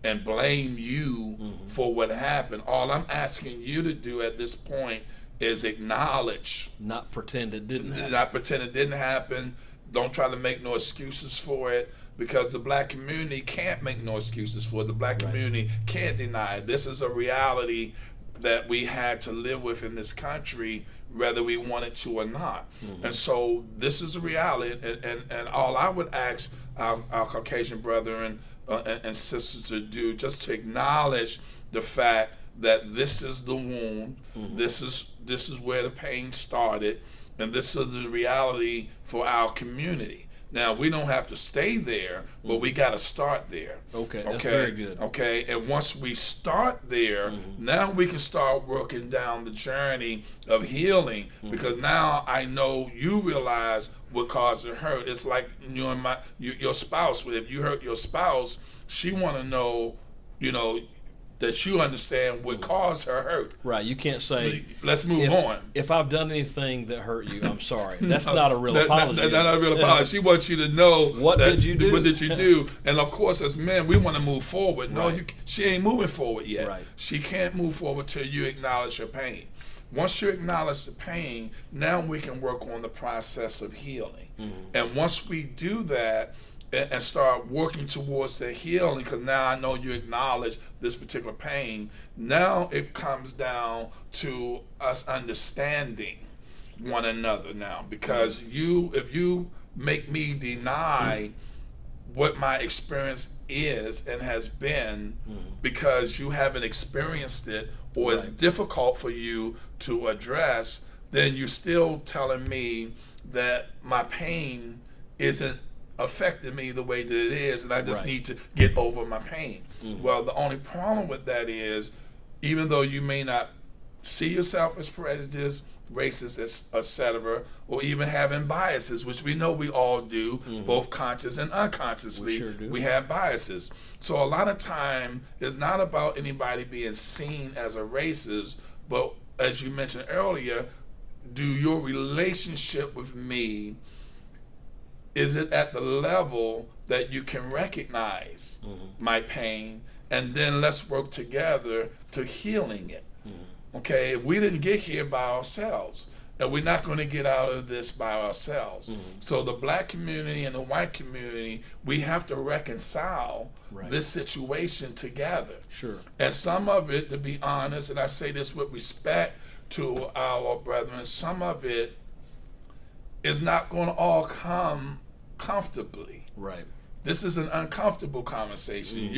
and blame you for what happened. All I'm asking you to do at this point is acknowledge. Not pretend it didn't happen. Not pretend it didn't happen. Don't try to make no excuses for it, because the black community can't make no excuses for it. The black community can't deny it. This is a reality that we had to live with in this country, whether we wanted to or not. And so this is a reality. And all I would ask our Caucasian brethren and sisters to do, just to acknowledge the fact that this is the wound, this is where the pain started, and this is the reality for our community. Now, we don't have to stay there, but we got to start there. Okay, that's very good. Okay, and once we start there, now we can start working down the journey of healing, because now I know you realize what caused the hurt. It's like you and your spouse. If you hurt your spouse, she want to know, that you understand what caused her hurt. Right. You can't say, let's move on. If I've done anything that hurt you, I'm sorry. That's not a real apology. That's not a real apology. She wants you to know what did you do? What did you do? And of course, as men, we want to move forward. No, she ain't moving forward yet. Right. She can't move forward till you acknowledge her pain. Once you acknowledge the pain, now we can work on the process of healing. And once we do that, and start working towards the healing, because now I know you acknowledge this particular pain. Now it comes down to us understanding one another now, because if you make me deny what my experience is and has been, because you haven't experienced it, or it's difficult for you to address, then you're still telling me that my pain isn't affected me the way that it is, and I just need to get over my pain. Well, the only problem with that is, even though you may not see yourself as prejudiced, racist, etc., or even having biases, which we know we all do, both conscious and unconsciously, we have biases. So a lot of time, it's not about anybody being seen as a racist, but as you mentioned earlier, do your relationship with me, is it at the level that you can recognize my pain, and then let's work together to healing it? Okay, we didn't get here by ourselves, and we're not going to get out of this by ourselves. So the black community and the white community, we have to reconcile this situation together. Sure. And some of it, to be honest, and I say this with respect to our brethren, some of it is not going to all come comfortably. Right. This is an uncomfortable conversation.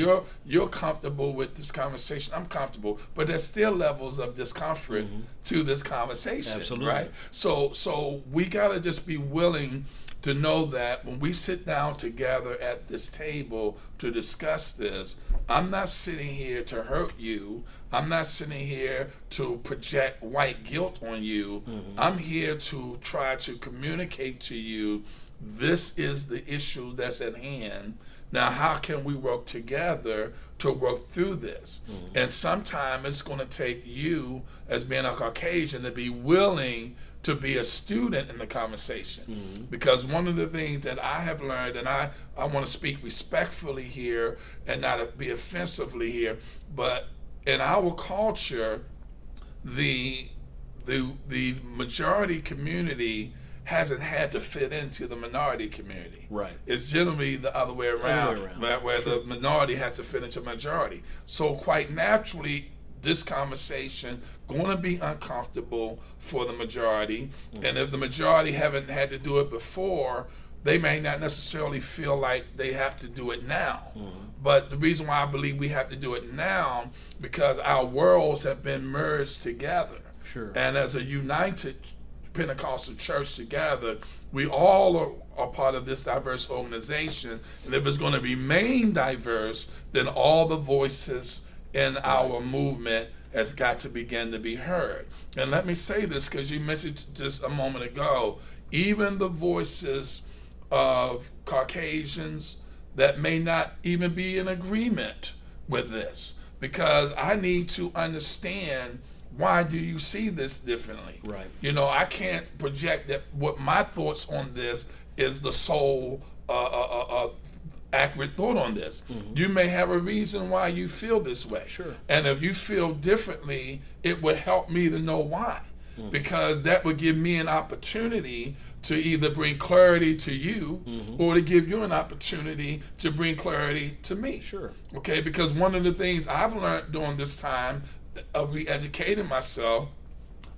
You're comfortable with this conversation. I'm comfortable, but there's still levels of discomfort to this conversation. Absolutely. Right? So we gotta just be willing to know that when we sit down together at this table to discuss this, I'm not sitting here to hurt you. I'm not sitting here to project white guilt on you. I'm here to try to communicate to you, this is the issue that's at hand. Now, how can we work together to work through this? And sometimes it's going to take you, as being a Caucasian, to be willing to be a student in the conversation. Because one of the things that I have learned, and I want to speak respectfully here and not be offensively here, but in our culture, the majority community hasn't had to fit into the minority community. Right. It's generally the other way around. Where the minority has to fit into majority. So quite naturally, this conversation going to be uncomfortable for the majority. And if the majority haven't had to do it before, they may not necessarily feel like they have to do it now. But the reason why I believe we have to do it now, because our worlds have been merged together. Sure. And as a united Pentecostal church together, we all are part of this diverse organization. And if it's going to remain diverse, then all the voices in our movement has got to begin to be heard. And let me say this, because you mentioned just a moment ago, even the voices of Caucasians that may not even be in agreement with this, because I need to understand, why do you see this differently? Right. I can't project that what my thoughts on this is the sole accurate thought on this. You may have a reason why you feel this way. Sure. And if you feel differently, it would help me to know why. Because that would give me an opportunity to either bring clarity to you or to give you an opportunity to bring clarity to me. Sure. Okay, because one of the things I've learned during this time of re-educating myself,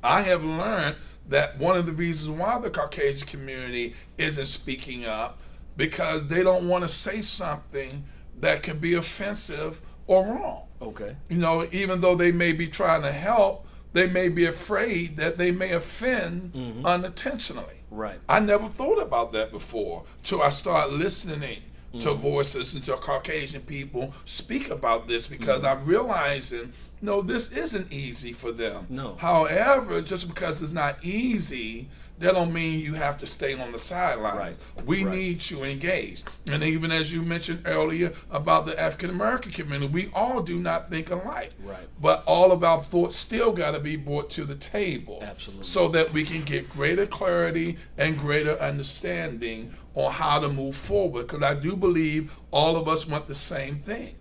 I have learned that one of the reasons why the Caucasian community isn't speaking up, because they don't want to say something that can be offensive or wrong. Okay. Even though they may be trying to help, they may be afraid that they may offend unintentionally. Right. I never thought about that before till I started listening to voices and to Caucasian people speak about this, because I'm realizing, no, this isn't easy for them. No. However, just because it's not easy, that don't mean you have to stay on the sidelines. Right. We Right. need you engaged. And even as you mentioned earlier about the African American community, we all do not think alike. Right. But all of our thoughts still got to be brought to the table. Absolutely. So that we can get greater clarity and greater understanding on how to move forward. Because I do believe all of us want the same thing.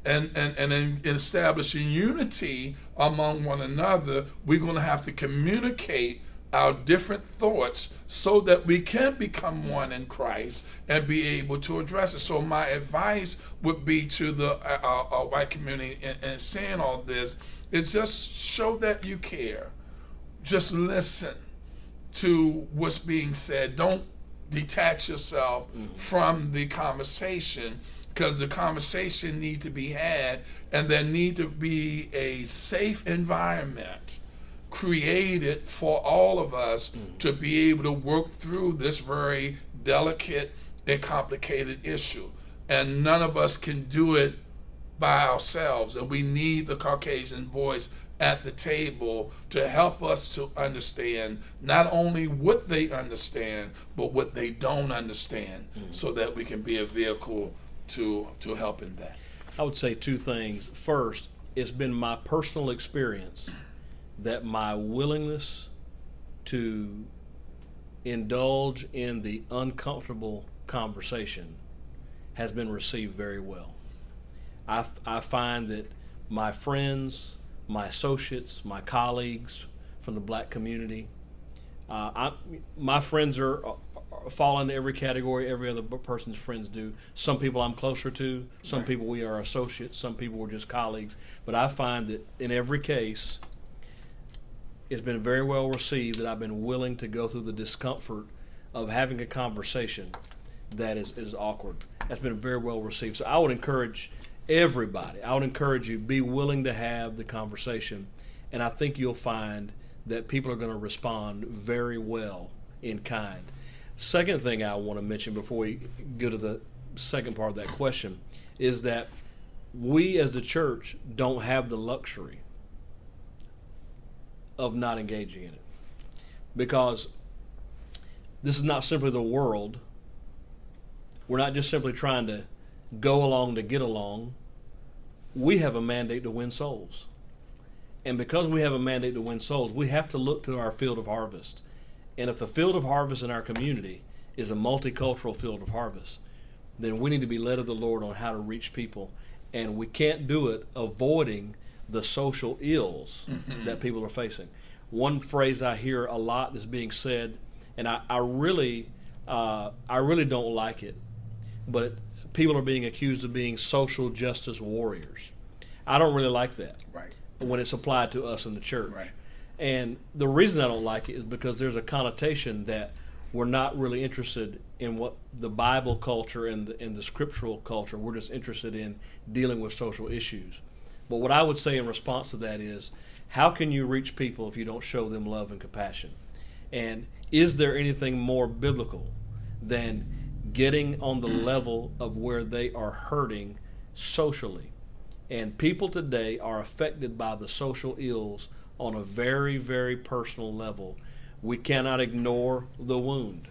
And in establishing unity among one another, we're going to have to communicate our different thoughts so that we can become one in Christ and be able to address it. So my advice would be to the white community in saying all this is just show that you care. Just listen to what's being said. Don't detach yourself from the conversation, because the conversation need to be had, and there need to be a safe environment created for all of us to be able to work through this very delicate and complicated issue. And none of us can do it by ourselves, and we need the Caucasian voice at the table to help us to understand not only what they understand, but what they don't understand, so that we can be a vehicle to help in that. I would say two things. First, it's been my personal experience that my willingness to indulge in the uncomfortable conversation has been received very well. I find that my friends, my associates, my colleagues from the black community, my friends fall into every category every other person's friends do. Some people I'm closer to, some people we are associates, some people we're just colleagues. But I find that in every case, it's been very well received that I've been willing to go through the discomfort of having a conversation that is awkward. That's been very well received. So I would encourage everybody, I would encourage you, be willing to have the conversation. And I think you'll find that people are going to respond very well in kind. Second thing I want to mention before we go to the second part of that question is that we as the church don't have the luxury of not engaging in it, because this is not simply the world. We're not just simply trying to go along to get along. We have a mandate to win souls. And because we have a mandate to win souls, we have to look to our field of harvest. And if the field of harvest in our community is a multicultural field of harvest, then we need to be led of the Lord on how to reach people. And we can't do it avoiding the social ills that people are facing. One phrase I hear a lot that's being said, and I really don't like it, but people are being accused of being social justice warriors. I don't really like that. Right. When it's applied to us in the church. Right. And the reason I don't like it is because there's a connotation that we're not really interested in what the Bible culture and the scriptural culture. We're just interested in dealing with social issues. But what I would say in response to that is, how can you reach people if you don't show them love and compassion? And is there anything more biblical than getting on the level of where they are hurting socially? And people today are affected by the social ills on a very, very personal level. We cannot ignore the wound.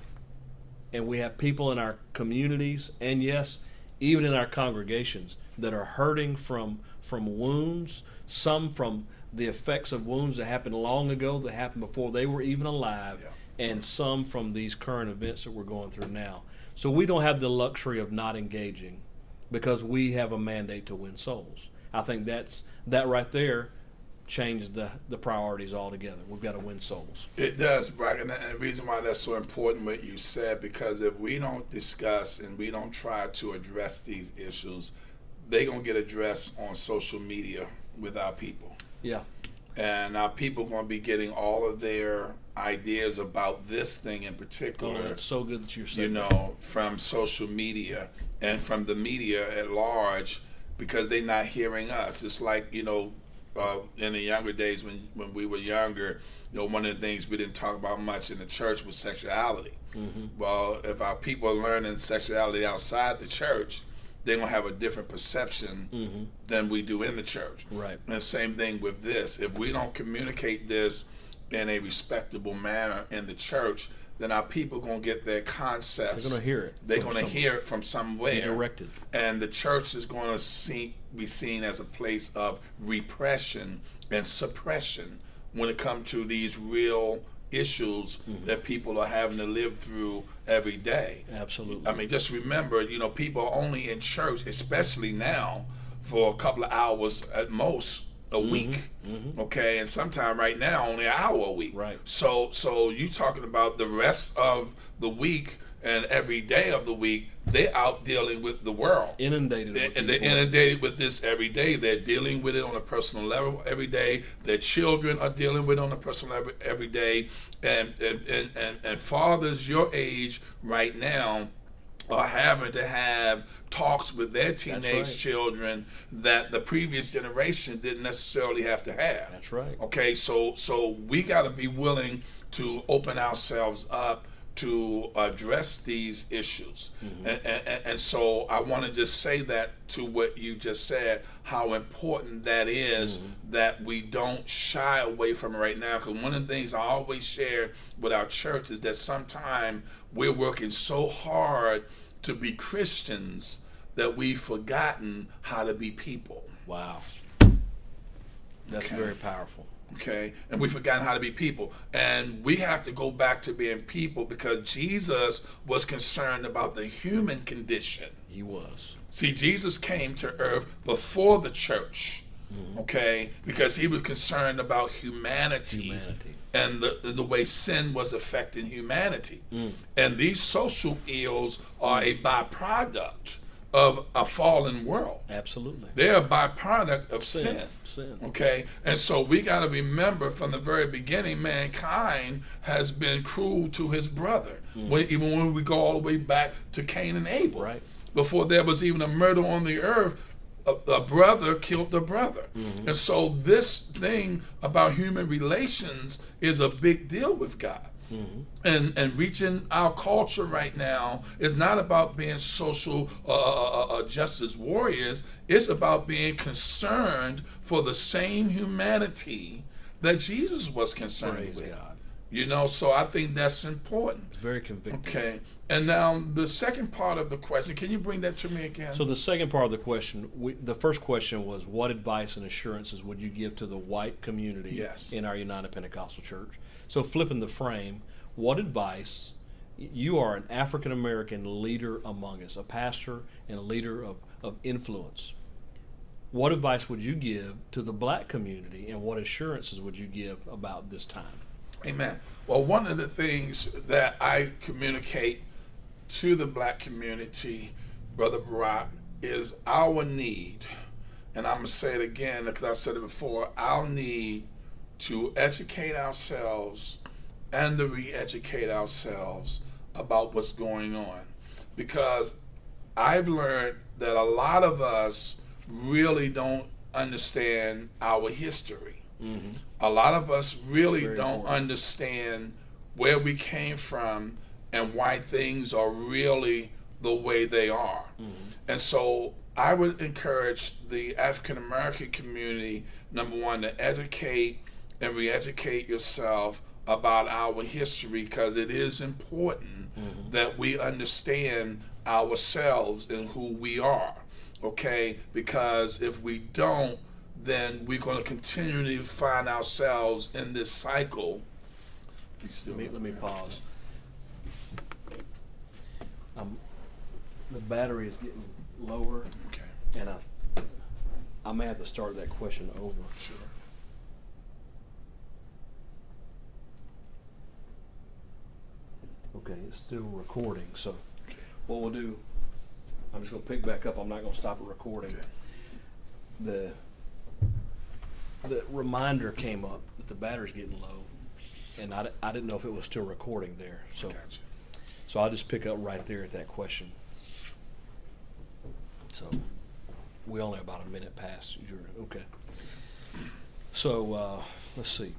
And we have people in our communities, and yes, even in our congregations, that are hurting from wounds, some from the effects of wounds that happened long ago, that happened before they were even alive, and some from these current events that we're going through now. So we don't have the luxury of not engaging, because we have a mandate to win souls. I think that right there changed the priorities altogether. We've got to win souls. It does, Brock, and the reason why that's so important what you said, because if we don't discuss and we don't try to address these issues, they're going to get addressed on social media with our people. Yeah. And our people are going to be getting all of their ideas about this thing in particular. Oh, that's so good that you're saying from social media and from the media at large, because they're not hearing us. It's like, in the younger days when we were younger, one of the things we didn't talk about much in the church was sexuality. Well, if our people are learning sexuality outside the church, they're going to have a different perception than we do in the church. Right. And the same thing with this. If we don't communicate this in a respectable manner in the church, then our people are going to get their concepts. They're going to hear it. They're going to hear it from somewhere. Be directed. And the church is going to be seen as a place of repression and suppression when it comes to these real issues that people are having to live through every day. Absolutely. I mean, just remember, people are only in church, especially now, for a couple of hours at most a week. Okay, and sometime right now only an hour a week. Right. So you talking about the rest of the week and every day of the week, they're out dealing with the world. Inundated. And they're inundated with this every day. They're dealing with it on a personal level every day. Their children are dealing with it on a personal level every day. And fathers your age right now are having to have talks with their teenage children that the previous generation didn't necessarily have to have. That's right. Okay, so we got to be willing to open ourselves up to address these issues. And so I want to just say that to what you just said, how important that is, that we don't shy away from it right now. Because one of the things I always share with our church is that sometimes we're working so hard to be Christians that we've forgotten how to be people. Wow. That's very powerful. Okay, and we've forgotten how to be people. And we have to go back to being people because Jesus was concerned about the human condition. He was. See, Jesus came to earth before the church, okay, because he was concerned about humanity. And the way sin was affecting humanity. And these social ills are a byproduct of a fallen world. Absolutely. They're a byproduct of sin. Okay? And so we got to remember from the very beginning, mankind has been cruel to his brother. Even when we go all the way back to Cain and Abel. Right. Before there was even a murder on the earth, a brother killed a brother. And so this thing about human relations is a big deal with God. And reaching our culture right now is not about being social justice warriors. It's about being concerned for the same humanity that Jesus was concerned with. God. So I think that's important. It's very convicting. Okay. And now the second part of the question, can you bring that to me again? So the second part of the question, the first question was, what advice and assurances would you give to the white community in our United Pentecostal Church? So flipping the frame, what advice, you are an African-American leader among us, a pastor and a leader of influence. What advice would you give to the black community, and what assurances would you give about this time? Amen. Well, one of the things that I communicate to the black community, Brother Barack, is our need, and I'm going to say it again because I've said it before, our need to educate ourselves and to re-educate ourselves about what's going on. Because I've learned that a lot of us really don't understand our history. A lot of us really don't understand where we came from and why things are really the way they are. And so I would encourage the African American community, number one, to educate and re-educate yourself about our history, because it is important that we understand ourselves and who we are, okay? Because if we don't, then we're going to continually find ourselves in this cycle. Let me pause. The battery is getting lower, and I may have to start that question over. Sure. Okay, it's still recording, so what we'll do, I'm just going to pick back up. I'm not going to stop it recording. The reminder came up that the battery's getting low, and I didn't know if it was still recording there. So I'll just pick up right there at that question. So we only about a minute past. Okay. So let's see.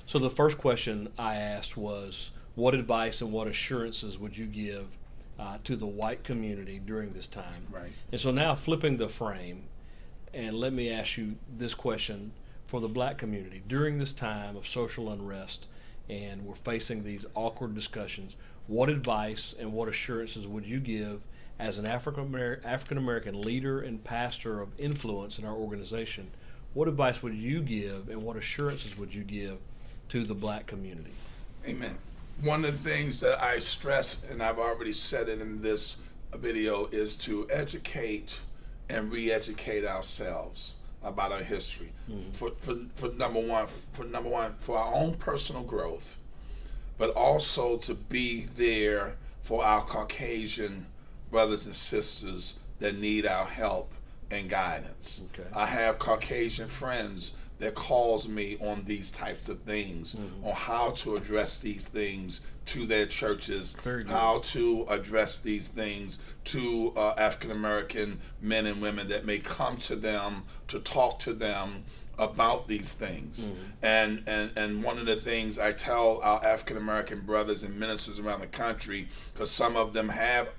So the first question I asked was, what advice and what assurances would you give to the white community during this time? Right. And so now flipping the frame, and let me ask you this question for the black community. During this time of social unrest and we're facing these awkward discussions, what advice and what assurances would you give as an African American leader and pastor of influence in our organization? What advice would you give and what assurances would you give to the black community? Amen. One of the things that I stress, and I've already said it in this video, is to educate and re-educate ourselves about our history. For number one, for our own personal growth, but also to be there for our Caucasian brothers and sisters that need our help and guidance. Okay. I have Caucasian friends that calls me on these types of things, on how to address these things to their churches, how to address these things to African American men and women that may come to them to talk to them about these things. And one of the things I tell our African American brothers and ministers around the country, because some of them have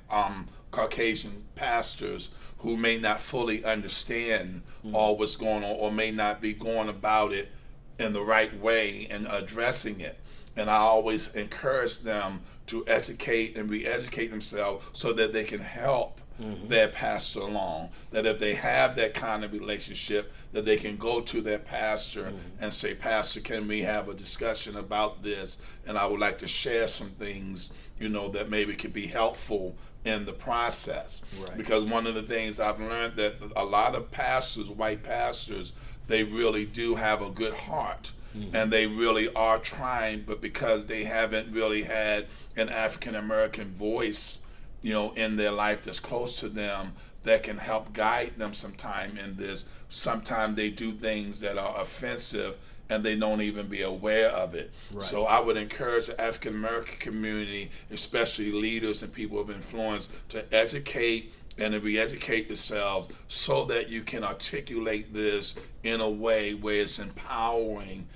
Caucasian pastors who may not fully understand all what's going on, or may not be going about it in the right way and addressing it. And I always encourage them to educate and re-educate themselves so that they can help their pastor along. That if they have that kind of relationship, that they can go to their pastor and say, Pastor, can we have a discussion about this? And I would like to share some things, that maybe could be helpful in the process. Right. Because one of the things I've learned, that a lot of pastors, white pastors, they really do have a good heart. And they really are trying, but because they haven't really had an African American voice, in their life that's close to them, that can help guide them sometime in this. Sometimes they do things that are offensive and they don't even be aware of it. Right. So I would encourage the African American community, especially leaders and people of influence, to educate and to re-educate yourselves so that you can articulate this in a way where it's empowering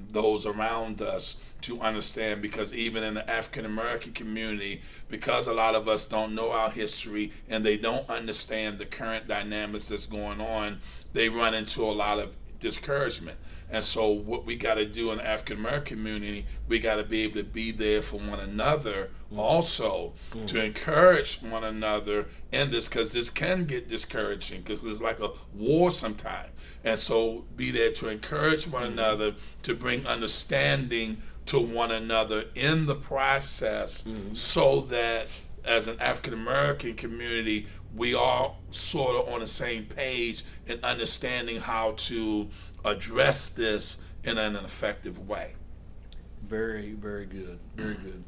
those around us to understand. Because even in the African American community, because a lot of us don't know our history and they don't understand the current dynamics that's going on, they run into a lot of discouragement. And so what we got to do in the African American community, we got to be able to be there for one another also, to encourage one another in this, because this can get discouraging, because it's like a war sometimes. And so be there to encourage one another, to bring understanding to one another in the process, so that as an African American community, we are sort of on the same page in understanding how to address this in an effective way. Very, very good. Very good.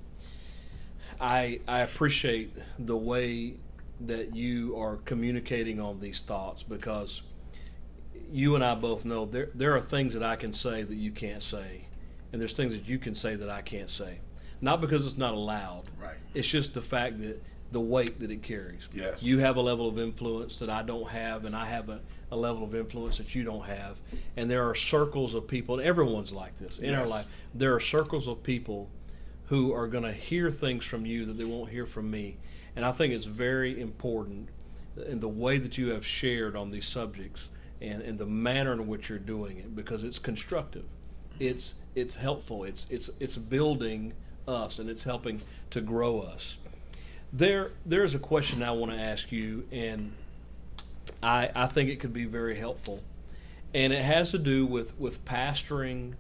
I appreciate the way that you are communicating on these thoughts, because you and I both know there are things that I can say that you can't say, and there's things that you can say that I can't say. Not because it's not allowed. Right. It's just the fact that the weight that it carries. Yes. You have a level of influence that I don't have, and I have a level of influence that you don't have. And there are circles of people, and everyone's like this in our life. There are circles of people who are going to hear things from you that they won't hear from me. And I think it's very important in the way that you have shared on these subjects, and the manner in which you're doing it, because it's constructive. It's helpful. It's building us, and it's helping to grow us. There's a question I want to ask you, and I think it could be very helpful, and it has to do with pastoring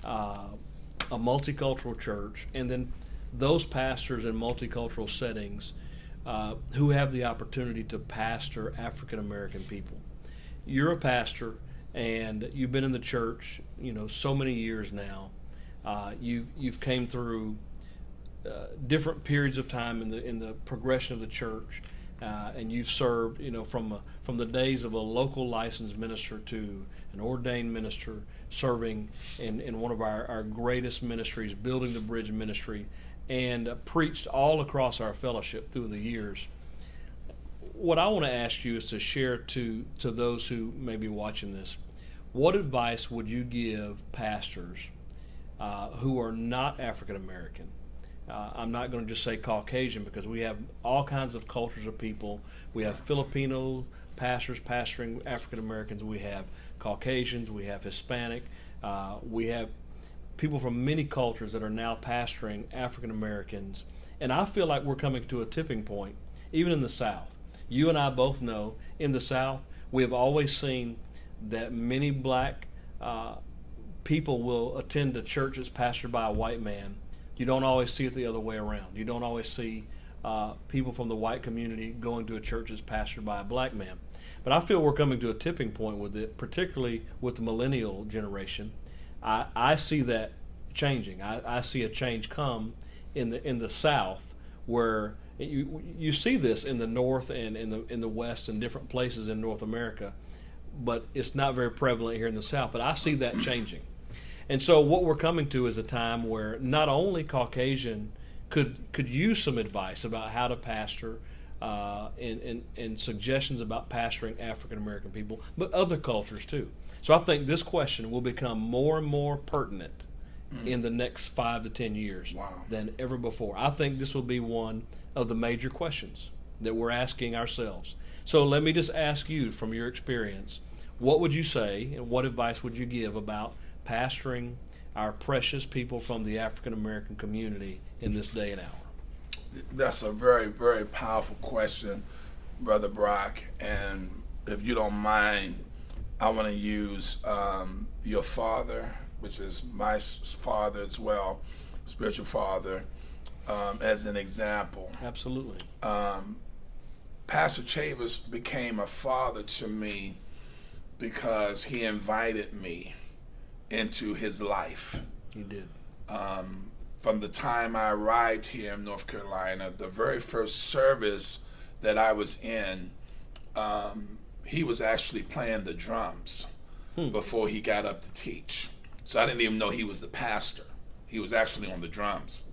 a multicultural church, and then those pastors in multicultural settings who have the opportunity to pastor African American people. You're a pastor, and you've been in the church, so many years now. You've came through different periods of time in the progression of the church, and you've served, from the days of a local licensed minister to an ordained minister, serving in one of our greatest ministries, Building the Bridge ministry, and preached all across our fellowship through the years. What I want to ask you is to share to those who may be watching this, what advice would you give pastors who are not African American? I'm not going to just say Caucasian, because we have all kinds of cultures of people. We have Filipino pastors pastoring African Americans. We have Caucasians. We have Hispanic. We have people from many cultures that are now pastoring African Americans. And I feel like we're coming to a tipping point, even in the South. You and I both know in the South, we have always seen that many black people will attend a church that's pastored by a white man. You don't always see it the other way around. You don't always see people from the white community going to a church that's pastored by a black man. But I feel we're coming to a tipping point with it, particularly with the millennial generation. I see that changing. I see a change come in the South, where you see this in the North and in the West and different places in North America, but it's not very prevalent here in the South. But I see that changing. And so what we're coming to is a time where not only Caucasian could use some advice about how to pastor and suggestions about pastoring African American people, but other cultures too. So I think this question will become more and more pertinent in the next 5 to 10 years than ever before. I think this will be one of the major questions that we're asking ourselves. So let me just ask you, from your experience, what would you say and what advice would you give about pastoring our precious people from the African American community in this day and hour? That's a very, very powerful question, Brother Brock. And if you don't mind, I want to use your father, which is my father as well, spiritual father, as an example. Absolutely. Pastor Chavis became a father to me because he invited me into his life. He did. From the time I arrived here in North Carolina, the very first service that I was in, he was actually playing the drums before he got up to teach. So I didn't even know he was the pastor. He was actually on the drums.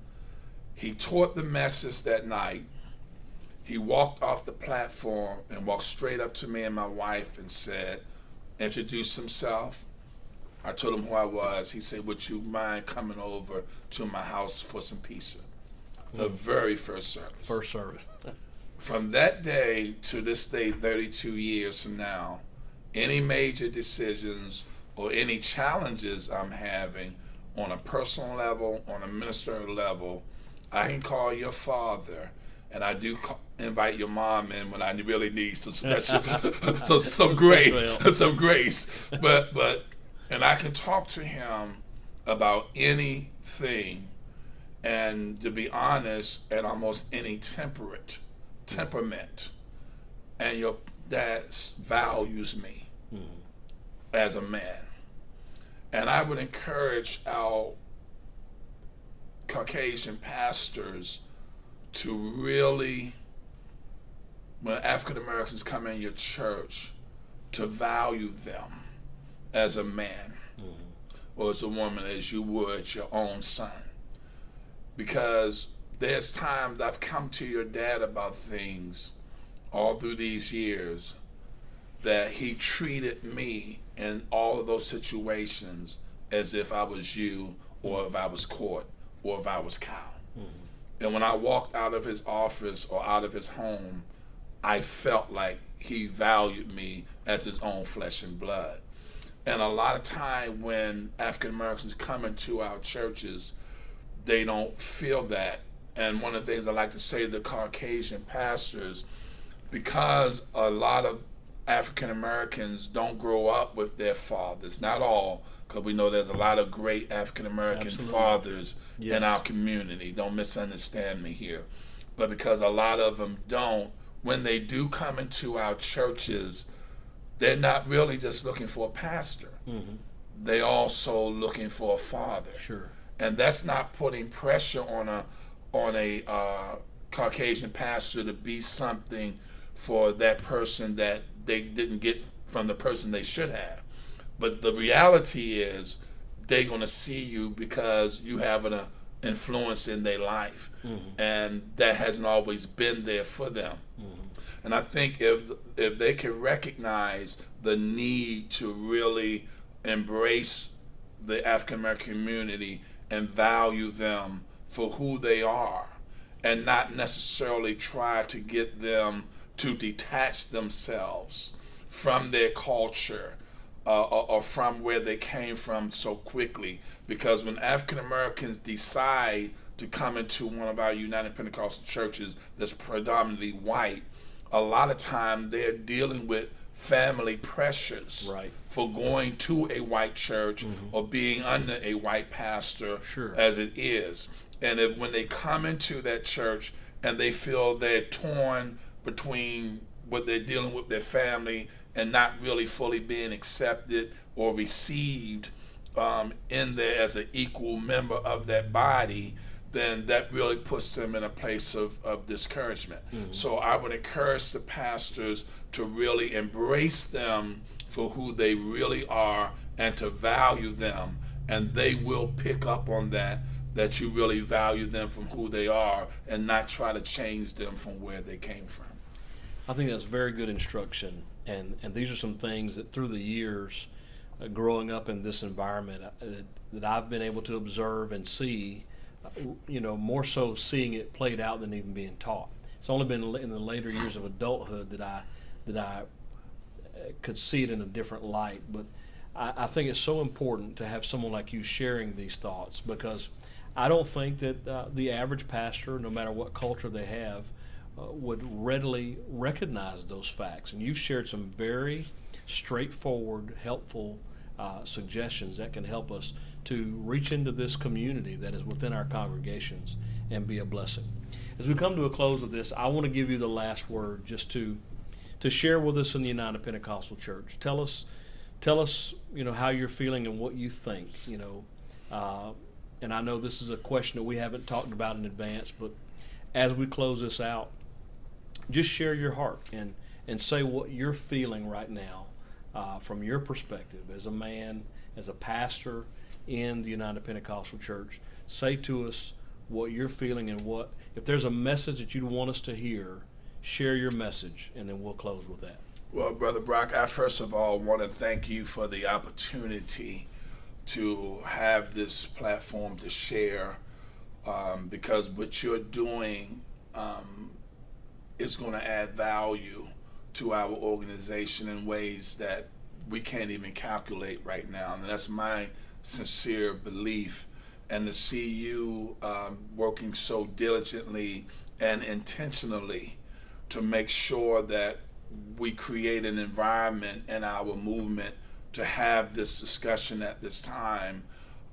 He taught the message that night. He walked off the platform and walked straight up to me and my wife and said, introduced himself. I told him who I was. He said, would you mind coming over to my house for some pizza? The very first service. First service. From that day to this day, 32 years from now, any major decisions or any challenges I'm having on a personal level, on a ministerial level, I can call your father, and I do invite your mom in when I really need some special, some grace. But and I can talk to him about anything, and to be honest, at almost any temperament. And your dad values me as a man. And I would encourage our Caucasian pastors to really, when African Americans come in your church, to value them as a man or as a woman, as you would your own son. Because there's times I've come to your dad about things all through these years that he treated me in all of those situations as if I was you, or if I was Court, or if I was Kyle. And when I walked out of his office or out of his home, I felt like he valued me as his own flesh and blood. And a lot of time when African Americans come into our churches, they don't feel that. And one of the things I like to say to the Caucasian pastors, because a lot of African Americans don't grow up with their fathers, not all, because we know there's a lot of great African American fathers in our community. Don't misunderstand me here. But because a lot of them don't, when they do come into our churches, they're not really just looking for a pastor. They also looking for a father. Sure. And that's not putting pressure on a Caucasian pastor to be something for that person that they didn't get from the person they should have. But the reality is they're going to see you because you have an influence in their life. And that hasn't always been there for them. And I think if they can recognize the need to really embrace the African American community and value them for who they are, and not necessarily try to get them to detach themselves from their culture or from where they came from so quickly. Because when African Americans decide to come into one of our United Pentecostal churches that's predominantly white, a lot of time they're dealing with family pressures Right. for going to a white church or being under a white pastor as it is. And when they come into that church and they feel they're torn between what they're dealing with their family and not really fully being accepted or received in there as an equal member of that body, then that really puts them in a place of discouragement. So I would encourage the pastors to really embrace them for who they really are and to value them, and they will pick up on that you really value them from who they are and not try to change them from where they came from. I think that's very good instruction, and these are some things that through the years, growing up in this environment, that I've been able to observe and see. More so seeing it played out than even being taught. It's only been in the later years of adulthood that I could see it in a different light. But I think it's so important to have someone like you sharing these thoughts, because I don't think that the average pastor, no matter what culture they have, would readily recognize those facts. And you've shared some very straightforward, helpful suggestions that can help us to reach into this community that is within our congregations and be a blessing. As we come to a close of this, I want to give you the last word, just to share with us in the United Pentecostal Church. Tell us, how you're feeling and what you think. And I know this is a question that we haven't talked about in advance, but as we close this out, just share your heart and say what you're feeling right now from your perspective as a man, as a pastor in the United Pentecostal Church. Say to us what you're feeling, and if there's a message that you'd want us to hear, share your message, and then we'll close with that. Well, Brother Brock, I first of all want to thank you for the opportunity to have this platform to share, because what you're doing is going to add value to our organization in ways that we can't even calculate right now. And that's my sincere belief. And to see you working so diligently and intentionally to make sure that we create an environment in our movement to have this discussion at this time,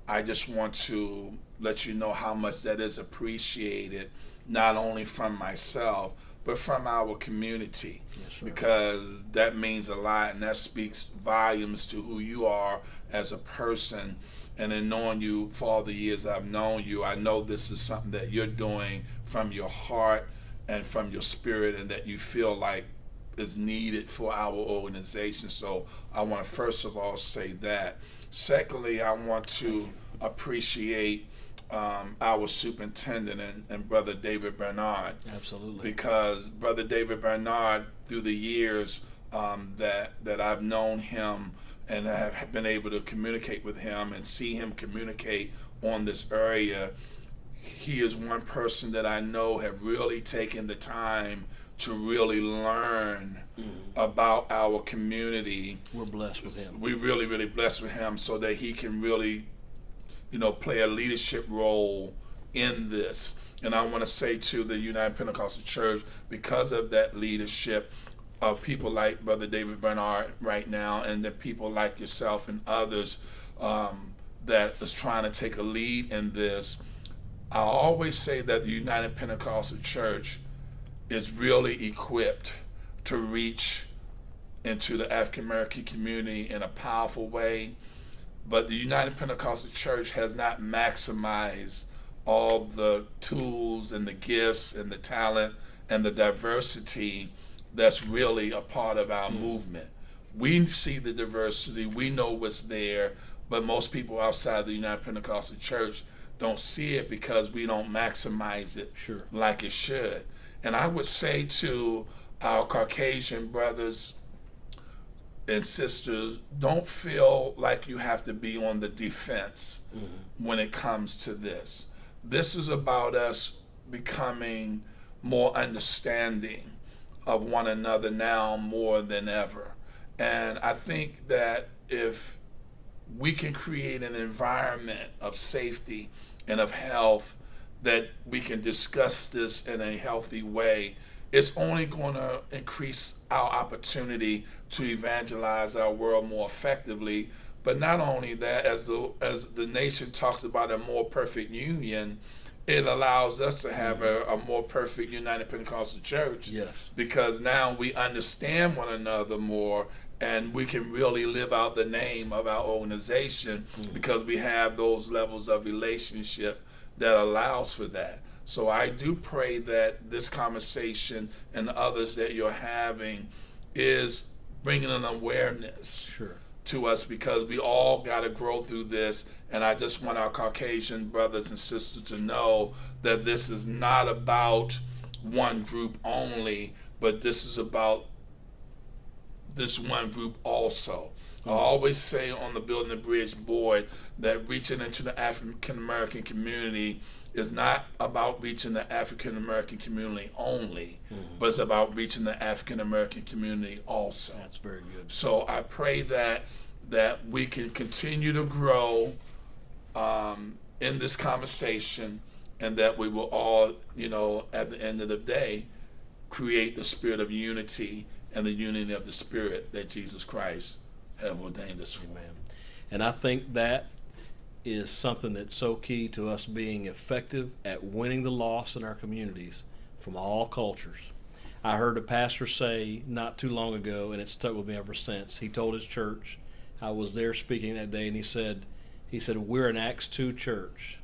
I just want to let you know how much that is appreciated, not only from myself, but from our community. Yes, sir. Because that means a lot, and that speaks volumes to who you are as a person. And in knowing you for all the years I've known you, I know this is something that you're doing from your heart and from your spirit, and that you feel like is needed for our organization. So I want to first of all say that. Secondly, I want to appreciate our superintendent and Brother David Bernard. Absolutely. Because Brother David Bernard, through the years that I've known him and I have been able to communicate with him and see him communicate on this area, he is one person that I know have really taken the time to really learn about our community. We're blessed with him. We're really, really blessed with him, so that he can really, play a leadership role in this. And I want to say to the United Pentecostal Church, because of that leadership of people like Brother David Bernard right now, and the people like yourself and others that is trying to take a lead in this, I always say that the United Pentecostal Church is really equipped to reach into the African American community in a powerful way. But the United Pentecostal Church has not maximized all the tools and the gifts and the talent and the diversity that's really a part of our movement. We see the diversity, we know what's there, but most people outside the United Pentecostal Church don't see it because we don't maximize it like it should. And I would say to our Caucasian brothers, and sisters, don't feel like you have to be on the defense when it comes to this. This is about us becoming more understanding of one another now more than ever. And I think that if we can create an environment of safety and of health, that we can discuss this in a healthy way, it's only going to increase our opportunity to evangelize our world more effectively. But not only that, as the nation talks about a more perfect union, it allows us to have a more perfect United Pentecostal Church. Yes. Because now we understand one another more, and we can really live out the name of our organization because we have those levels of relationship that allows for that. So I do pray that this conversation and others that you're having is bringing an awareness to us, because we all got to grow through this. And I just want our Caucasian brothers and sisters to know that this is not about one group only, but this is about this one group also. I always say on the Building a Bridge board that reaching into the African American community is not about reaching the African American community only, but it's about reaching the African American community also. That's very good. So I pray that we can continue to grow in this conversation, and that we will all, at the end of the day, create the spirit of unity and the unity of the Spirit that Jesus Christ have ordained us for. Amen. And I think that is something that's so key to us being effective at winning the lost in our communities from all cultures. I heard a pastor say not too long ago, and it's stuck with me ever since. He told his church, I was there speaking that day, and he said, we're an Acts 2 church,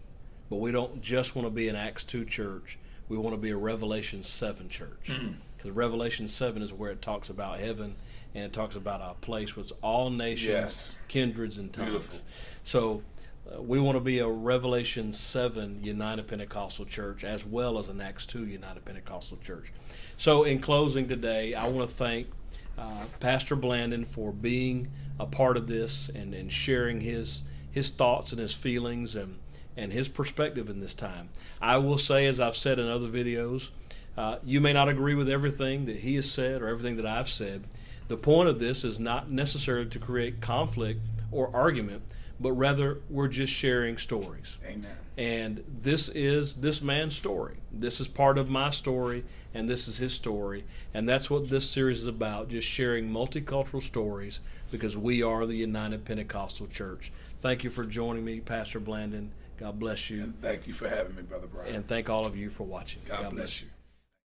but we don't just want to be an Acts 2 church. We want to be a Revelation 7 church. Because Revelation 7 is where it talks about heaven, and it talks about a place with all nations, kindreds, and tongues. Beautiful. So we want to be a Revelation 7 United Pentecostal Church, as well as an Acts 2 United Pentecostal Church. So in closing today, I want to thank Pastor Blandon for being a part of this and sharing his thoughts and his feelings and his perspective in this time. I will say, as I've said in other videos, you may not agree with everything that he has said or everything that I've said. The point of this is not necessarily to create conflict or argument, but rather we're just sharing stories. Amen. And this is this man's story. This is part of my story, and this is his story. And that's what this series is about, just sharing multicultural stories, because we are the United Pentecostal Church. Thank you for joining me, Pastor Blandon. God bless you. And thank you for having me, Brother Brian. And thank all of you for watching. God bless you.